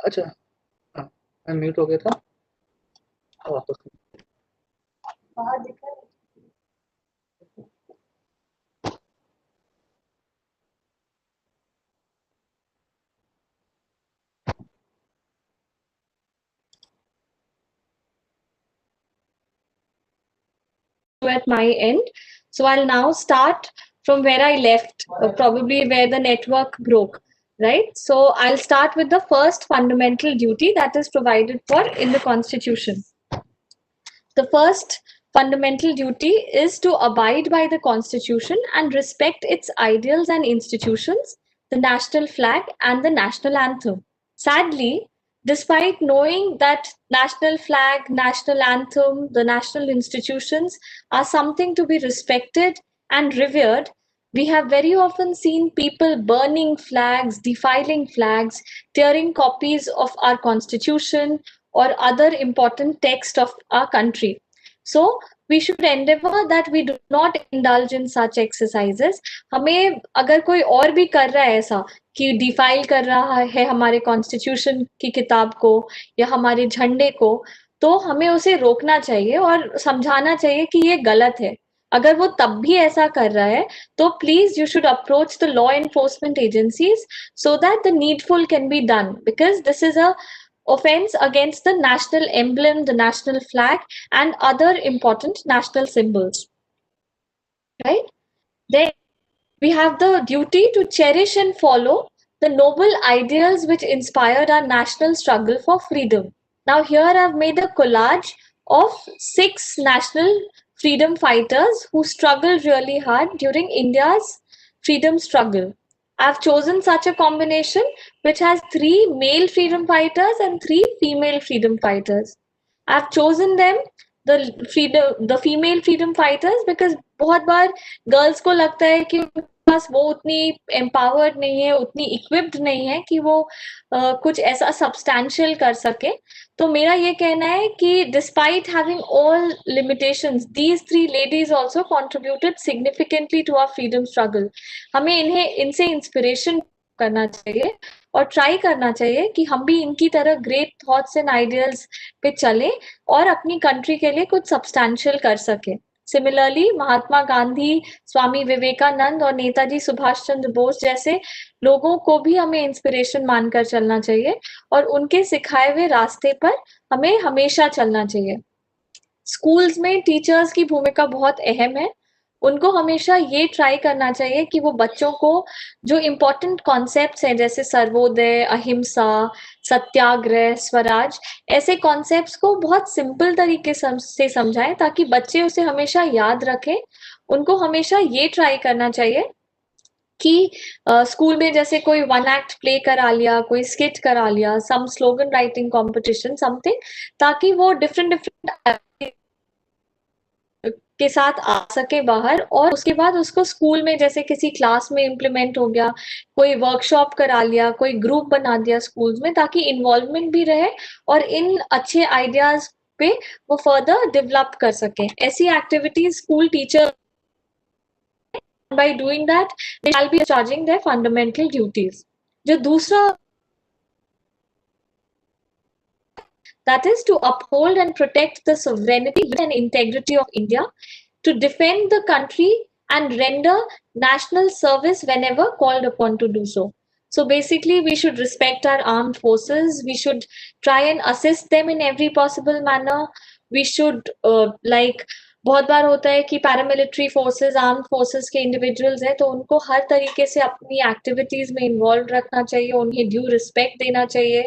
अच्छा, हाँ, मैं म्यूट हो गया था। वापस at my end. So I'll now start from where I left, probably where the network broke, right? So I'll start with the first fundamental duty that is provided for in the Constitution. The first fundamental duty is to abide by the Constitution and respect its ideals and institutions, the national flag, and the national anthem. Sadly, despite knowing that national flag, national anthem, the national institutions are something to be respected and revered, we have very often seen people burning flags, defiling flags, tearing copies of our constitution or other important text of our country. So we should endeavor that we do not indulge in such exercises. हमें अगर कोई और भी कर रहा है ऐसा कि डिफाइल कर रहा है हमारे कॉन्स्टिट्यूशन की किताब को या हमारे झंडे को, तो हमें उसे रोकना चाहिए और समझाना चाहिए कि ये गलत है। अगर वो तब भी ऐसा कर रहा है, तो please you should approach the law enforcement agencies so that the needful can be done, because this is a offense against the national emblem, the national flag, and other important national symbols. Right? Then we have the duty to cherish and follow the noble ideals which inspired our national struggle for freedom. Now, here I've made a collage of 6 national freedom fighters who struggled really hard during India's freedom struggle. I've chosen such a combination which has 3 male freedom fighters and 3 female freedom fighters. I've chosen them, the female freedom fighters, because बहुत बार girls को लगता है कि पास वो उतनी empowered नहीं है, उतनी इक्विप्ड नहीं है कि वो कुछ ऐसा सब्सटैंशियल कर सके। तो मेरा ये कहना है कि despite having all limitations, these 3 ladies also contributed significantly to our freedom struggle. हमें इनसे इंस्पिरेशन करना चाहिए और ट्राई करना चाहिए कि हम भी इनकी तरह ग्रेट थॉट्स एंड आइडियल्स पे चले और अपनी कंट्री के लिए कुछ सब्सटैंशियल कर सके। सिमिलरली महात्मा गांधी, स्वामी विवेकानंद और नेताजी सुभाष चंद्र बोस जैसे लोगों को भी हमें इंस्पिरेशन मानकर चलना चाहिए और उनके सिखाए हुए रास्ते पर हमें हमेशा चलना चाहिए। स्कूल्स में टीचर्स की भूमिका बहुत अहम है। उनको हमेशा ये ट्राई करना चाहिए कि वो बच्चों को जो इम्पोर्टेंट कॉन्सेप्ट्स हैं जैसे सर्वोदय, अहिंसा, सत्याग्रह, स्वराज, ऐसे कॉन्सेप्ट्स को बहुत सिंपल तरीके से समझाएं ताकि बच्चे उसे हमेशा याद रखें। उनको हमेशा ये ट्राई करना चाहिए कि स्कूल में जैसे कोई वन एक्ट प्ले करा लिया, कोई स्किट करा लिया, सम स्लोगन राइटिंग कॉम्पिटिशन, समथिंग, ताकि वो डिफरेंट डिफरेंट के साथ आ सके बाहर और उसके बाद उसको स्कूल में जैसे किसी क्लास में इम्प्लीमेंट हो गया, कोई वर्कशॉप करा लिया, कोई ग्रुप बना दिया स्कूल्स में, ताकि इन्वॉल्वमेंट भी रहे और इन अच्छे आइडियाज पे वो फर्दर डेवलप कर सके। ऐसी activities school teacher, by doing that they shall be discharging their fundamental duties. जो दूसरा, that is to uphold and protect the sovereignty and integrity of India, to defend the country and render national service whenever called upon to do so. So basically, we should respect our armed forces. We should try and assist them in every possible manner. We should बहुत बार होता है कि paramilitary forces, armed forces के individuals हैं, तो उनको हर तरीके से अपनी एक्टिविटीज में इन्वॉल्व रखना चाहिए, उन्हें ड्यू रिस्पेक्ट देना चाहिए।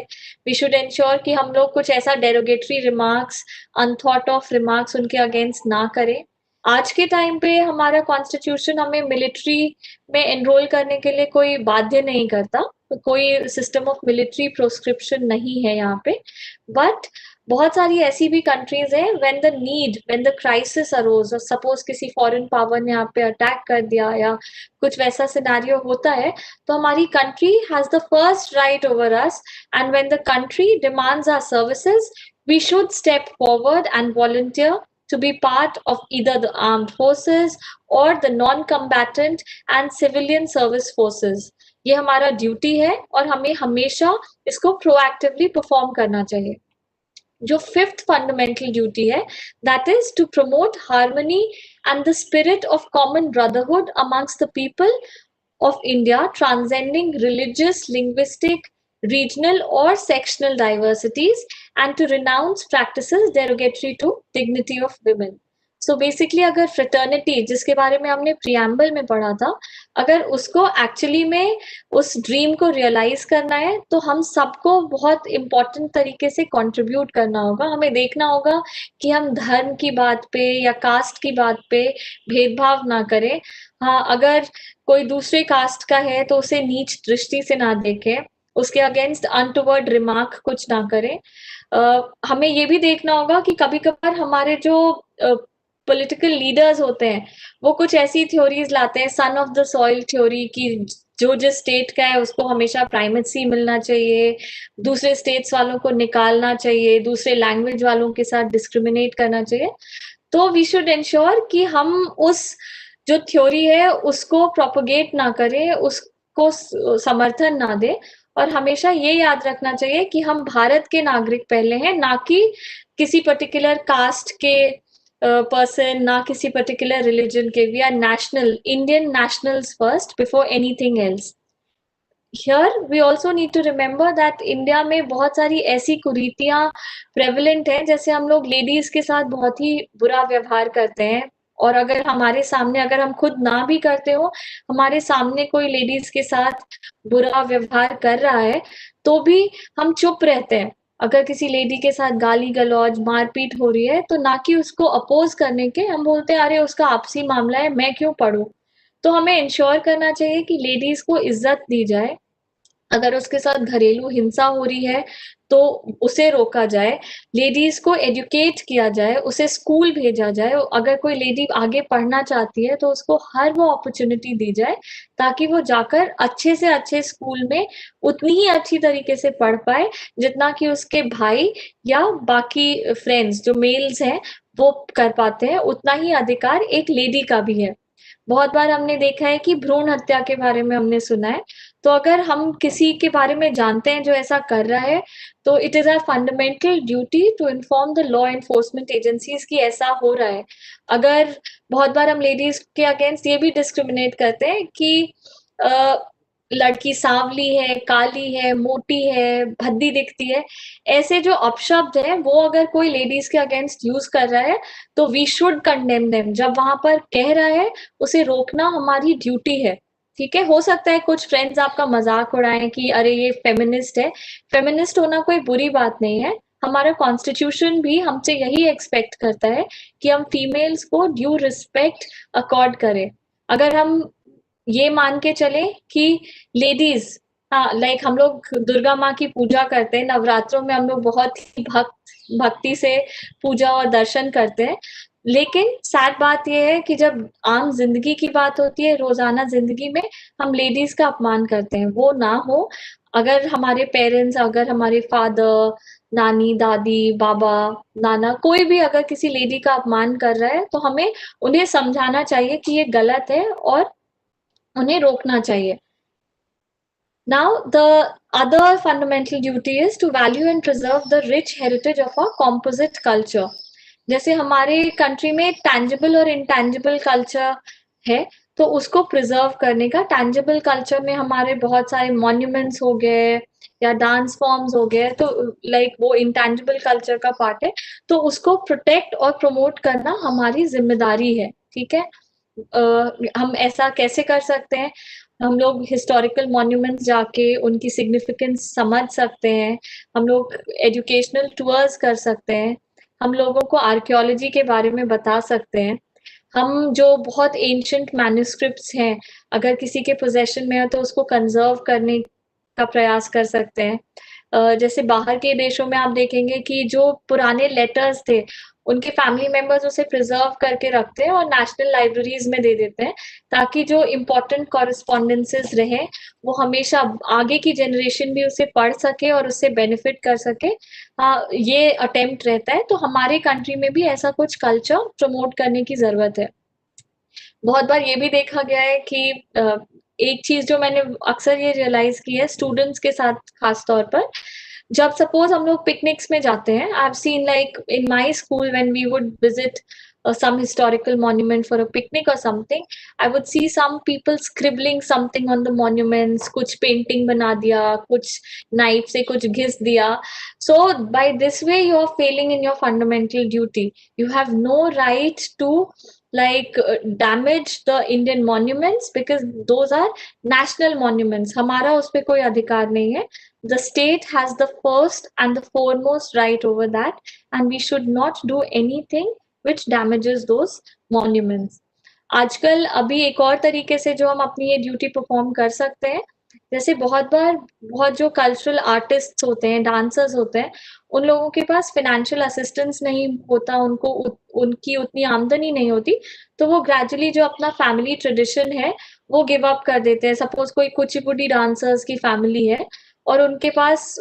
वी शुड इंश्योर कि हम लोग कुछ ऐसा derogatory remarks, unthought of remarks उनके अगेंस्ट ना करें। आज के टाइम पे हमारा कॉन्स्टिट्यूशन हमें मिलिट्री में एनरोल करने के लिए कोई बाध्य नहीं करता, तो कोई सिस्टम ऑफ मिलिट्री प्रोस्क्रिप्शन नहीं है यहाँ पे। बट बहुत सारी ऐसी भी कंट्रीज हैं when the need, when the crisis arose, suppose किसी फॉरेन पावर ने यहाँ पे अटैक कर दिया या कुछ वैसा सिनेरियो होता है, तो हमारी country has the first right over us, and when the country demands our services, we should step forward and volunteer to be part of either the armed forces or the non-combatant and civilian service forces. ये हमारा duty है और हमें हमेशा इसको proactively perform करना चाहिए. जो फिफ्थ फंडामेंटल ड्यूटी है, that is to promote harmony and the spirit of common brotherhood amongst the people of India, transcending religious, linguistic, regional, or sectional diversities, and to renounce practices derogatory to dignity of women. So basically, अगर fraternity जिसके बारे में हमने preamble में पढ़ा था, अगर उसको actually में उस dream को realize करना है, तो हम सबको बहुत important तरीके से contribute करना होगा. हमें देखना होगा कि हम धर्म की बात पे या कास्ट की बात पे भेदभाव ना करें. हाँ, अगर कोई दूसरे कास्ट का है तो उसे नीच दृष्टि से ना देखें, उसके अगेंस्ट अनटुवर्ड रिमार्क कुछ ना करें. हमें ये भी देखना होगा कि कभी-कभार हमारे जो पॉलिटिकल लीडर्स होते हैं, वो कुछ ऐसी थ्योरीज लाते हैं, son of the soil theory, कि जो जिस स्टेट का है उसको हमेशा प्राइमेसी मिलना चाहिए, दूसरे स्टेट्स वालों को निकालना चाहिए, दूसरे लैंग्वेज वालों के साथ डिस्क्रिमिनेट करना चाहिए. तो वी शुड इंश्योर कि हम उस जो थ्योरी है उसको प्रोपोगेट ना करें, उसको समर्थन ना दे, और हमेशा ये याद रखना चाहिए कि हम भारत के नागरिक पहले हैं, ना कि किसी पर्टिकुलर कास्ट के पर्सन, ना किसी पर्टिकुलर रिलीजन के. We are national, Indian nationals first before anything else. Here we also need to remember that India में बहुत सारी ऐसी कुरीतियां प्रेवलेंट हैं, जैसे हम लोग लेडीज के साथ बहुत ही बुरा व्यवहार करते हैं, और अगर हमारे सामने, अगर हम खुद ना भी करते हो, हमारे सामने कोई लेडीज के साथ बुरा व्यवहार कर रहा है तो भी हम चुप रहते हैं. अगर किसी लेडी के साथ गाली गलौज मारपीट हो रही है तो ना कि उसको अपोज करने के हम बोलते हैं अरे उसका आपसी मामला है, मैं क्यों पढ़ूं. तो हमें इंश्योर करना चाहिए कि लेडीज को इज्जत दी जाए. अगर उसके साथ घरेलू हिंसा हो रही है तो उसे रोका जाए, लेडीज को एजुकेट किया जाए, उसे स्कूल भेजा जाए. अगर कोई लेडी आगे पढ़ना चाहती है तो उसको हर वो अपॉर्चुनिटी दी जाए ताकि वो जाकर अच्छे से अच्छे स्कूल में उतनी ही अच्छी तरीके से पढ़ पाए जितना कि उसके भाई या बाकी फ्रेंड्स जो मेल्स हैं वो कर पाते हैं. उतना ही अधिकार एक लेडी का भी है. बहुत बार हमने देखा है कि भ्रूण हत्या के बारे में हमने सुना है. तो अगर हम किसी के बारे में जानते हैं जो ऐसा कर रहा है, तो it is our fundamental duty to inform the law enforcement agencies कि ऐसा हो रहा है. अगर बहुत बार हम लेडीज के अगेंस्ट ये भी डिस्क्रिमिनेट करते हैं कि लड़की सांवली है, काली है, मोटी है, भद्दी दिखती है, ऐसे जो अपशब्द हैं वो अगर कोई लेडीज के अगेंस्ट यूज कर रहा है तो वी शुड कंडेम देम. जब वहां पर कह रहा है उसे रोकना हमारी ड्यूटी है. ठीक है, हो सकता है कुछ फ्रेंड्स आपका मजाक उड़ाएं कि अरे ये फेमिनिस्ट है. फेमिनिस्ट होना कोई बुरी बात नहीं है. हमारा कॉन्स्टिट्यूशन भी हमसे यही एक्सपेक्ट करता है कि हम फीमेल्स को ड्यू रिस्पेक्ट अकॉर्ड करें. अगर हम ये मान के चले कि लेडीज, हाँ, लाइक हम लोग दुर्गा माँ की पूजा करते हैं, नवरात्रों में हम लोग बहुत ही भक्ति से पूजा और दर्शन करते हैं, लेकिन सैड बात यह है कि जब आम जिंदगी की बात होती है, रोजाना जिंदगी में हम लेडीज का अपमान करते हैं. वो ना हो. अगर हमारे पेरेंट्स, अगर हमारे फादर, नानी, दादी, बाबा, नाना, कोई भी अगर किसी लेडी का अपमान कर रहा है तो हमें उन्हें समझाना चाहिए कि ये गलत है और उन्हें रोकना चाहिए. Now, the other fundamental duty is to value and preserve the rich heritage of our composite culture. जैसे हमारे कंट्री में टैंजिबल और इनटैंजिबल कल्चर है, तो उसको प्रिजर्व करने का. टैंजिबल कल्चर में हमारे बहुत सारे मॉन्यूमेंट्स हो गए या डांस फॉर्म्स हो गए, तो लाइक वो इंटैंजिबल कल्चर का पार्ट है, तो उसको प्रोटेक्ट और प्रमोट करना हमारी जिम्मेदारी है. ठीक है, हम ऐसा कैसे कर सकते हैं? हम लोग हिस्टोरिकल मॉन्यूमेंट्स जाके उनकी सिग्निफिकेंस समझ सकते हैं, हम लोग एजुकेशनल टूर्स कर सकते हैं, हम लोगों को आर्कियोलॉजी के बारे में बता सकते हैं. हम जो बहुत एंशिएंट मैन्युस्क्रिप्ट्स हैं, अगर किसी के पोजेशन में है तो उसको कंजर्व करने का प्रयास कर सकते हैं. जैसे बाहर के देशों में आप देखेंगे कि जो पुराने लेटर्स थे उनके फैमिली मेंबर्स उसे प्रिजर्व करके रखते हैं और नेशनल लाइब्रेरीज में दे देते हैं, ताकि जो इम्पोर्टेंट कॉरेस्पॉन्डेंसेस रहे वो हमेशा आगे की जनरेशन भी उसे पढ़ सके और उससे बेनिफिट कर सके। ये अटेम्प्ट रहता है। तो हमारे कंट्री में भी ऐसा कुछ कल्चर प्रमोट करने की जरूरत है। बहुत बार ये भी देखा गया है कि एक चीज जो मैंने अक्सर ये रियलाइज की है स्टूडेंट्स के साथ खास तौर पर, जब सपोज हम लोग पिकनिक्स में जाते हैं, I have seen like in my school when we would visit some historical monument for a picnic or something, I would see some people scribbling something on the monuments, कुछ painting बना दिया, कुछ knife से कुछ घिस दिया. So by this way you are failing in your fundamental duty. You have no right to damage the Indian monuments because those are national monuments. हमारा उस पे कोई अधिकार नहीं है. The state has the first and the foremost right over that, and we should not do anything which damages those monuments. आजकल अभी एक और तरीके से जो हम अपनी ये ड्यूटी परफॉर्म कर सकते हैं, जैसे बहुत बार बहुत जो कल्चरल आर्टिस्ट होते हैं, डांसर्स होते हैं, उन लोगों के पास फाइनेंशियल असिस्टेंस नहीं होता, उनको उनकी उतनी आमदनी नहीं होती, तो वो ग्रेजुअली जो अपना फैमिली ट्रेडिशन है वो गिव अप कर देते हैं। सपोज कोई कुचिपुड़ी डांसर्स की फैमिली है और उनके पास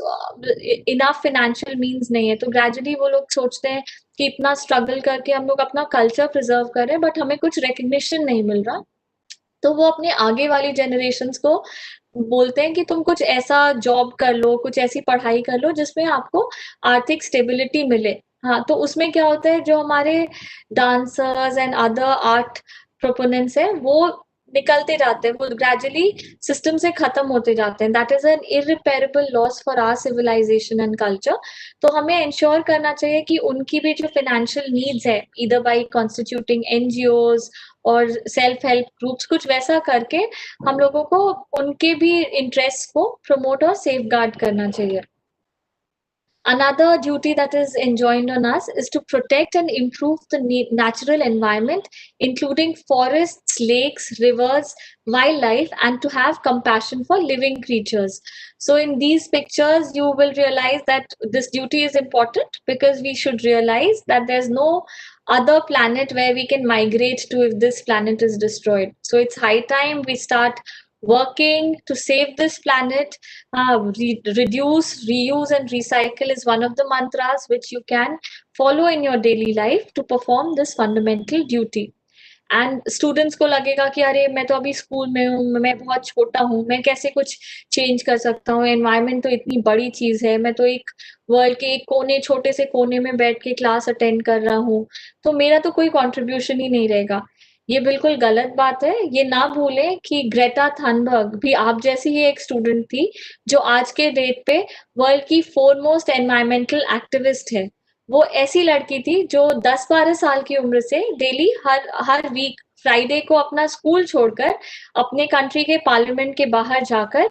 इनफ फाइनेंशियल मींस नहीं है, तो ग्रेजुअली वो लोग सोचते हैं कि इतना स्ट्रगल करके हम लोग अपना कल्चर प्रिजर्व कर रहे हैं बट हमें कुछ रिकग्निशन नहीं मिल रहा, तो वो अपने आगे वाली जनरेशन्स को बोलते हैं कि तुम कुछ ऐसा जॉब कर लो, कुछ ऐसी पढ़ाई कर लो जिसमें आपको आर्थिक स्टेबिलिटी मिले। हाँ, तो उसमें क्या होता है, जो हमारे dancers and other art proponents हैं वो निकलते जाते हैं, वो ग्रेजुअली सिस्टम से खत्म होते जाते हैं। That is an irreparable loss for our civilisation and culture. तो हमें इंश्योर करना चाहिए कि उनकी भी जो फाइनेंशियल नीड्स है, ईदर बाई कॉन्स्टिट्यूटिंग एनजीओज और सेल्फ हेल्प ग्रुप्स, कुछ वैसा करके हम लोगों को उनके भी इंटरेस्ट को प्रमोट और सेफ गार्ड करना चाहिए। Another duty that is enjoined on us is to protect and improve the natural environment, including forests, lakes, rivers, wildlife, and to have compassion for living creatures. So, in these pictures, you will realize that this duty is important because we should realize that there's no other planet where we can migrate to if this planet is destroyed. So, it's high time we start working to save this planet. Reduce, reuse, and recycle is one of the mantras which you can follow in your daily life to perform this fundamental duty. And students को लगेगा कि अरे मैं तो अभी school में हूँ, मैं बहुत छोटा हूँ, मैं कैसे कुछ चेंज कर सकता हूँ, एनवायरनमेंट तो इतनी बड़ी चीज है, मैं तो एक वर्ल्ड के एक कोने, छोटे से कोने में बैठ के क्लास अटेंड कर रहा हूँ, तो मेरा तो कोई कंट्रीब्यूशन ही नहीं रहेगा। ये बिल्कुल गलत बात है। ये ना भूलें कि ग्रेटा थनबर्ग भी आप जैसी ही एक स्टूडेंट थी जो आज के डेट पे वर्ल्ड की फोरमोस्ट एनवायरमेंटल एक्टिविस्ट है। वो ऐसी लड़की थी जो 10-12 साल की उम्र से डेली हर वीक फ्राइडे को अपना स्कूल छोड़कर अपने कंट्री के पार्लियामेंट के बाहर जाकर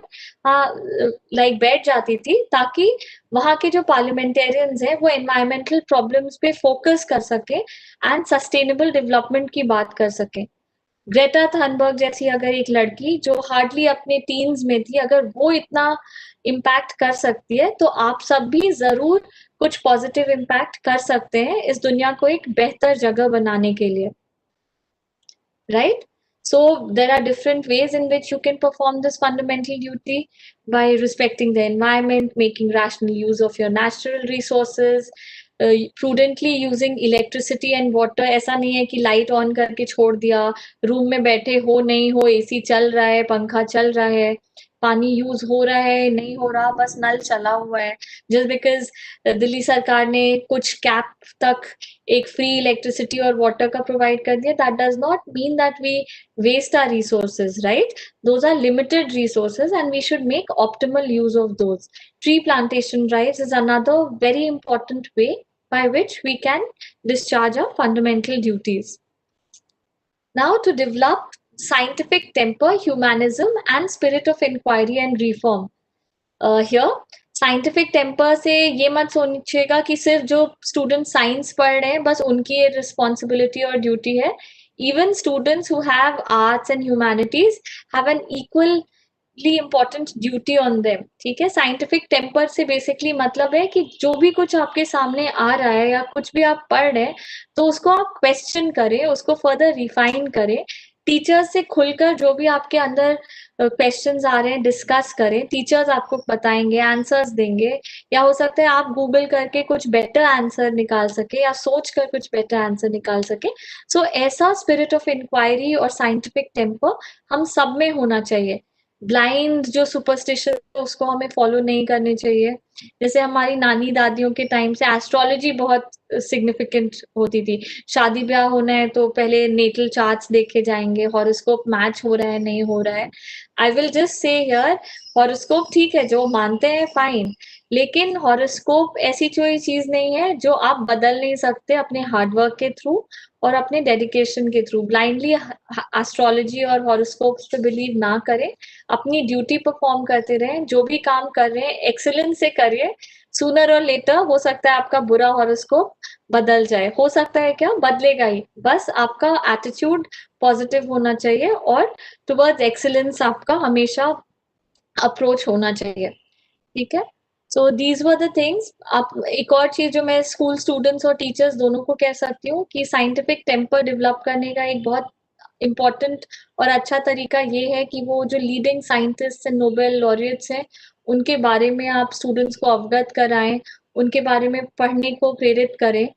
बैठ जाती थी, ताकि वहां के जो पार्लियामेंटेरियंस हैं वो एनवायरमेंटल प्रॉब्लम्स पे फोकस कर सके एंड सस्टेनेबल डेवलपमेंट की बात कर सके। ग्रेटा थनबर्ग जैसी अगर एक लड़की जो हार्डली अपने टीन्स में थी, अगर वो इतना इम्पैक्ट कर सकती है, तो आप सब भी जरूर कुछ पॉजिटिव इम्पैक्ट कर सकते हैं इस दुनिया को एक बेहतर जगह बनाने के लिए, right? So there are different ways in which you can perform this fundamental duty: by respecting the environment, making rational use of your natural resources, prudently using electricity and water. ऐसा नहीं है कि लाइट ऑन करके छोड़ दिया, room में बैठे हो नहीं हो, एसी चल रहा है, पंखा चल रहा है, पानी यूज हो रहा है नहीं हो रहा, बस नल चला हुआ है, जस्ट बिकॉज दिल्ली सरकार ने कुछ कैप तक एक फ्री इलेक्ट्रिसिटी और वाटर का प्रोवाइड कर दिया, that does not mean that we waste our resources, right? Those are limited resources and we should make optimal use of those. Tree plantation drives is another very important way by which we can discharge our fundamental duties. Now, to develop scientific temper, humanism, and spirit of inquiry and reform. Here, scientific temper से ये मत सोचिएगा कि सिर्फ जो student science पढ़ रहे हैं बस उनकी ये रिस्पॉन्सिबिलिटी और ड्यूटी है। Even students who have arts and humanities have an equal important duty on them, ठीक है। साइंटिफिक टेम्पर से बेसिकली मतलब है कि जो भी कुछ आपके सामने आ रहा है या कुछ भी आप पढ़ रहे हैं तो उसको आप क्वेश्चन करें, उसको फर्दर रिफाइन करें, टीचर्स से खुलकर जो भी आपके अंदर क्वेश्चंस आ रहे हैं डिस्कस करें, टीचर्स आपको बताएंगे, आंसर्स देंगे, या हो सकता है आप गूगल करके कुछ बेटर आंसर निकाल सके या सोच कर कुछ बेटर आंसर निकाल सके। सो ऐसा स्पिरिट ऑफ इंक्वायरी और साइंटिफिक टेम्पर हम सब में होना चाहिए। ब्लाइंड जो सुपरस्टिशन उसको हमें फॉलो नहीं करनी चाहिए। जैसे हमारी नानी दादियों के टाइम से एस्ट्रोलॉजी बहुत सिग्निफिकेंट होती थी। शादी ब्याह होना है तो पहले नेटल चार्ट्स देखे जाएंगे, हॉरोस्कोप मैच हो रहा है नहीं हो रहा है। I will just say here, horoscope ठीक है, जो मानते हैं फाइन, लेकिन हॉरोस्कोप ऐसी कोई चीज नहीं है जो आप बदल नहीं सकते अपने हार्डवर्क के थ्रू और अपने डेडिकेशन के थ्रू। ब्लाइंडली एस्ट्रोलॉजी और हॉरोस्कोप्स पे बिलीव ना करें, अपनी ड्यूटी परफॉर्म करते रहें, जो भी काम कर रहे हैं एक्सीलेंस से करिए। सूनर और लेटर हो सकता है आपका बुरा हॉरोस्कोप बदल जाए, हो सकता है क्या, बदलेगा ही, बस आपका एटीट्यूड पॉजिटिव होना चाहिए और टुवर्ड्स एक्सीलेंस आपका हमेशा अप्रोच होना चाहिए, ठीक है। So these were the things. आप एक और चीज जो मैं स्कूल स्टूडेंट्स और टीचर्स दोनों को कह सकती हूँ कि साइंटिफिक टेम्पर डेवलप करने का एक बहुत इम्पोर्टेंट और अच्छा तरीका ये है कि वो जो leading scientist and Nobel laureates हैं उनके बारे में आप स्टूडेंट्स को अवगत कराएं, उनके बारे में पढ़ने को प्रेरित करें,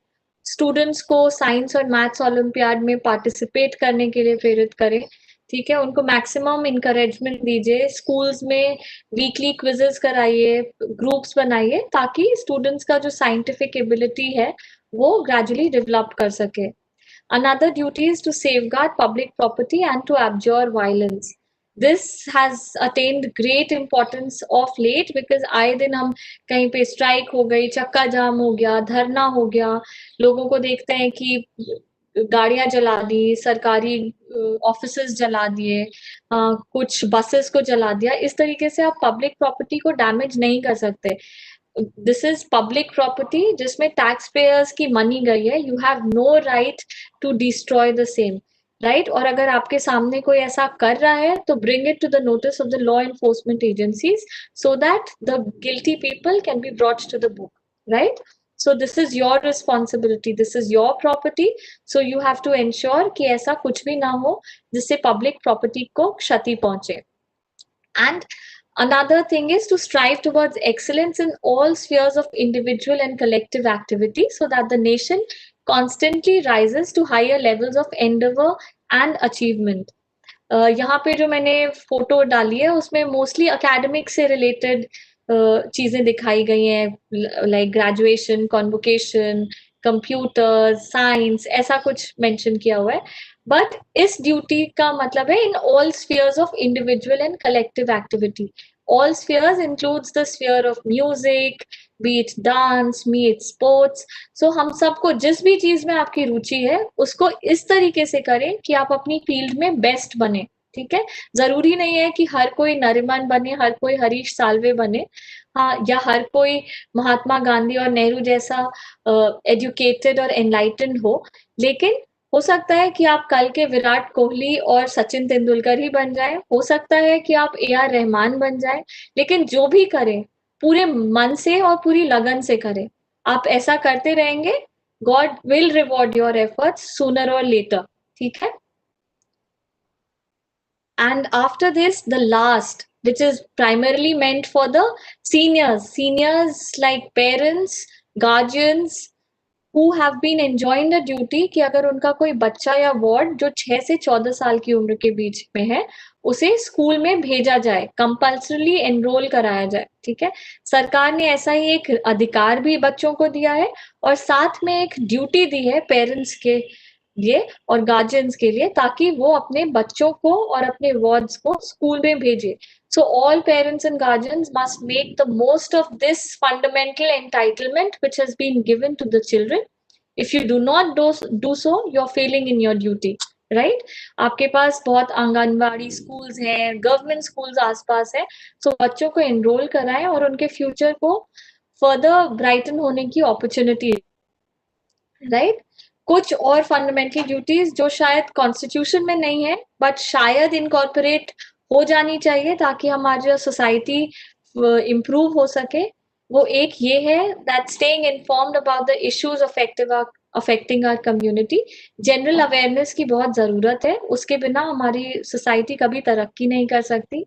स्टूडेंट्स को साइंस और मैथ्स ओलंपियाड में पार्टिसिपेट करने के लिए प्रेरित करें, ठीक है। उनको मैक्सिमम इनकरेजमेंट दीजिए, स्कूल्स में वीकली क्विजेस कराइए, ग्रुप्स बनाइए, ताकि स्टूडेंट्स का जो साइंटिफिक एबिलिटी है वो ग्रेजुअली डेवलप कर सके। Another duty is to safeguard public property and to abjure violence. This has attained great importance of late because आए दिन हम कहीं पे स्ट्राइक हो गई, चक्का जाम हो गया, धरना हो गया, लोगों को देखते हैं कि गाड़ियां जला दी, सरकारी ऑफिसेस जला दिए, कुछ बसेस को जला दिया। इस तरीके से आप पब्लिक प्रॉपर्टी को डैमेज नहीं कर सकते। दिस इज पब्लिक प्रॉपर्टी जिसमें टैक्स पेयर्स की मनी गई है, you have no right to destroy the same, right. और अगर आपके सामने कोई ऐसा कर रहा है तो bring it to the notice of the law enforcement agencies so that the guilty people can be brought to the book, right. So this is your responsibility, this is your property, so you have to ensure कि ऐसा कुछ भी ना हो जिससे public property को क्षति पहुंचे। And another thing is to strive towards excellence in all spheres of individual and collective activity so that the nation constantly rises to higher levels of endeavor and achievement. यहाँ पे जो मैंने photo डाली है उसमें मोस्टली अकेडमिक से related चीजें दिखाई गई हैं, like graduation, convocation, computer science, ऐसा कुछ मेंशन किया हुआ है। बट इस ड्यूटी का मतलब है in all spheres of individual and collective activity. All spheres includes the sphere of music, be it dance, be it sports. So हम सबको जिस भी चीज में आपकी रुचि है उसको इस तरीके से करें कि आप अपनी फील्ड में बेस्ट बने, ठीक है। जरूरी नहीं है कि हर कोई नरिमन बने, हर कोई हरीश साल्वे बने, हाँ, या हर कोई महात्मा गांधी और नेहरू जैसा एजुकेटेड और एनलाइटेंड हो, लेकिन हो सकता है कि आप कल के विराट कोहली और सचिन तेंदुलकर ही बन जाएं, हो सकता है कि आप ए आर रहमान बन जाएं, लेकिन जो भी करें पूरे मन से और पूरी लगन से करें। आप ऐसा करते रहेंगे, God will reward your efforts sooner और लेटर, ठीक है। And after this, the last, which is primarily meant for the seniors like parents, guardians, who have been enjoying the duty कि अगर उनका कोई बच्चा या वार्ड जो 6 से 14 साल की उम्र के बीच में है उसे स्कूल में भेजा जाए, कंपल्सरली एनरोल कराया जाए, ठीक है। सरकार ने ऐसा ही एक अधिकार भी बच्चों को दिया है और साथ में एक ड्यूटी दी है पेरेंट्स के लिए और गार्जियंस के लिए, ताकि वो अपने बच्चों को और अपने वार्ड्स को स्कूल में भेजे। So all parents and guardians must make the most of this fundamental entitlement which has been given to the children. If you do not do so, you're failing in your duty, right? आपके पास बहुत anganwadi schools हैं, government schools आसपास है, so बच्चों को enrol कराएं और उनके फ्यूचर को फर्दर ब्राइटन होने की अपॉर्चुनिटी, राइट। कुछ और फंडामेंटल ड्यूटीज जो शायद कॉन्स्टिट्यूशन में नहीं है बट शायद इनकॉर्पोरेट हो जानी चाहिए ताकि हमारी जो सोसाइटी इम्प्रूव हो सके, वो एक ये है that staying informed about the issues affecting our community. General awareness की बहुत ज़रूरत है, उसके बिना हमारी सोसाइटी कभी तरक्की नहीं कर सकती।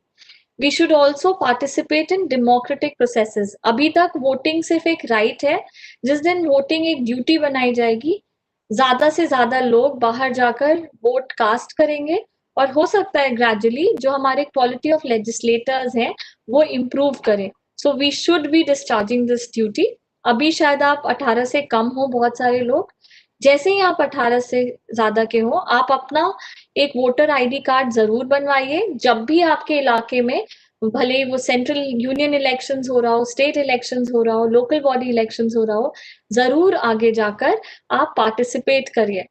We should also participate in democratic processes. अभी तक वोटिंग सिर्फ एक राइट है, जिस दिन वोटिंग एक ड्यूटी बनाई जाएगी, ज़्यादा से ज़्यादा लोग बाहर जाकर वोट कास्ट करेंगे और हो सकता है ग्रेजुअली जो हमारे क्वालिटी ऑफ लेजिस्लेटर्स हैं वो इम्प्रूव करें। So we should be discharging this duty. अभी शायद आप 18 से कम हो बहुत सारे लोग, जैसे ही आप 18 से ज़्यादा के हो, आप अपना एक वोटर आईडी कार्ड ज़रूर बनवाइए। जब भी आपके इलाके में भले वो सेंट्रल यूनियन इलेक्शंस हो रहा हो, स्टेट इलेक्शंस हो रहा हो, लोकल बॉडी इलेक्शंस हो रहा हो, ज़रूर आगे जाकर आप पार्टिसिपेट करिए।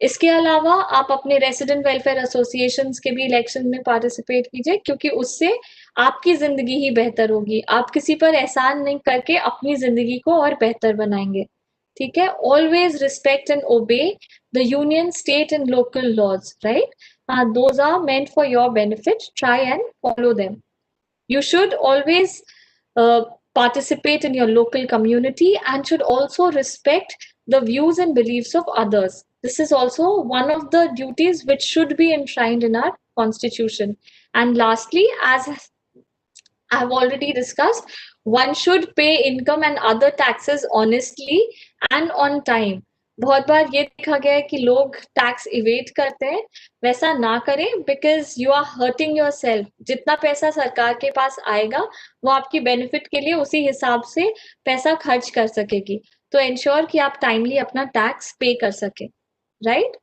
इसके अलावा आप अपने रेसिडेंट वेलफेयर एसोसिएशंस के भी इलेक्शन में पार्टिसिपेट कीजिए, क्योंकि उससे आपकी ज़िंदगी ही बेहतर होगी। आप किसी पर एहसान नहीं करके अपनी ज़िंदगी को और बेहतर बनाएँगे। ठीक है? Always respect and obey the union, state and local laws, right? Those are meant for your benefit. Try and follow them. You should always uh, participate in your local community and should also respect the views and beliefs of others. This is also one of the duties which should be enshrined in our constitution. And lastly, as I have already discussed, one should pay income and other taxes honestly and on time. बहुत बार ये देखा गया है कि लोग tax इवेट करते हैं, वैसा ना करें, because you are hurting yourself. जितना पैसा सरकार के पास आएगा वो आपकी बेनिफिट के लिए उसी हिसाब से पैसा खर्च कर सकेगी। तो इंश्योर कि आप टाइमली अपना टैक्स पे कर सके, right?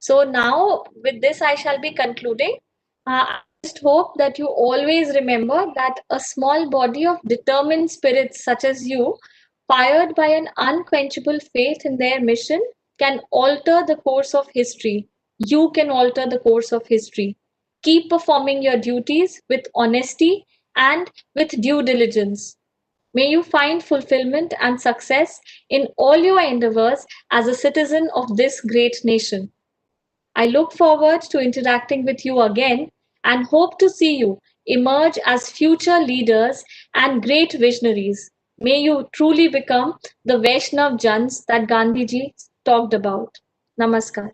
So now with this, I shall be concluding. I just hope that you always remember that a small body of determined spirits such as you, fired by an unquenchable faith in their mission, can alter the course of history. You can alter the course of history. Keep performing your duties with honesty and with due diligence. May you find fulfillment and success in all your endeavors as a citizen of this great nation. I look forward to interacting with you again and hope to see you emerge as future leaders and great visionaries. May you truly become the Vaishnav Jans that Gandhiji talked about. Namaskar.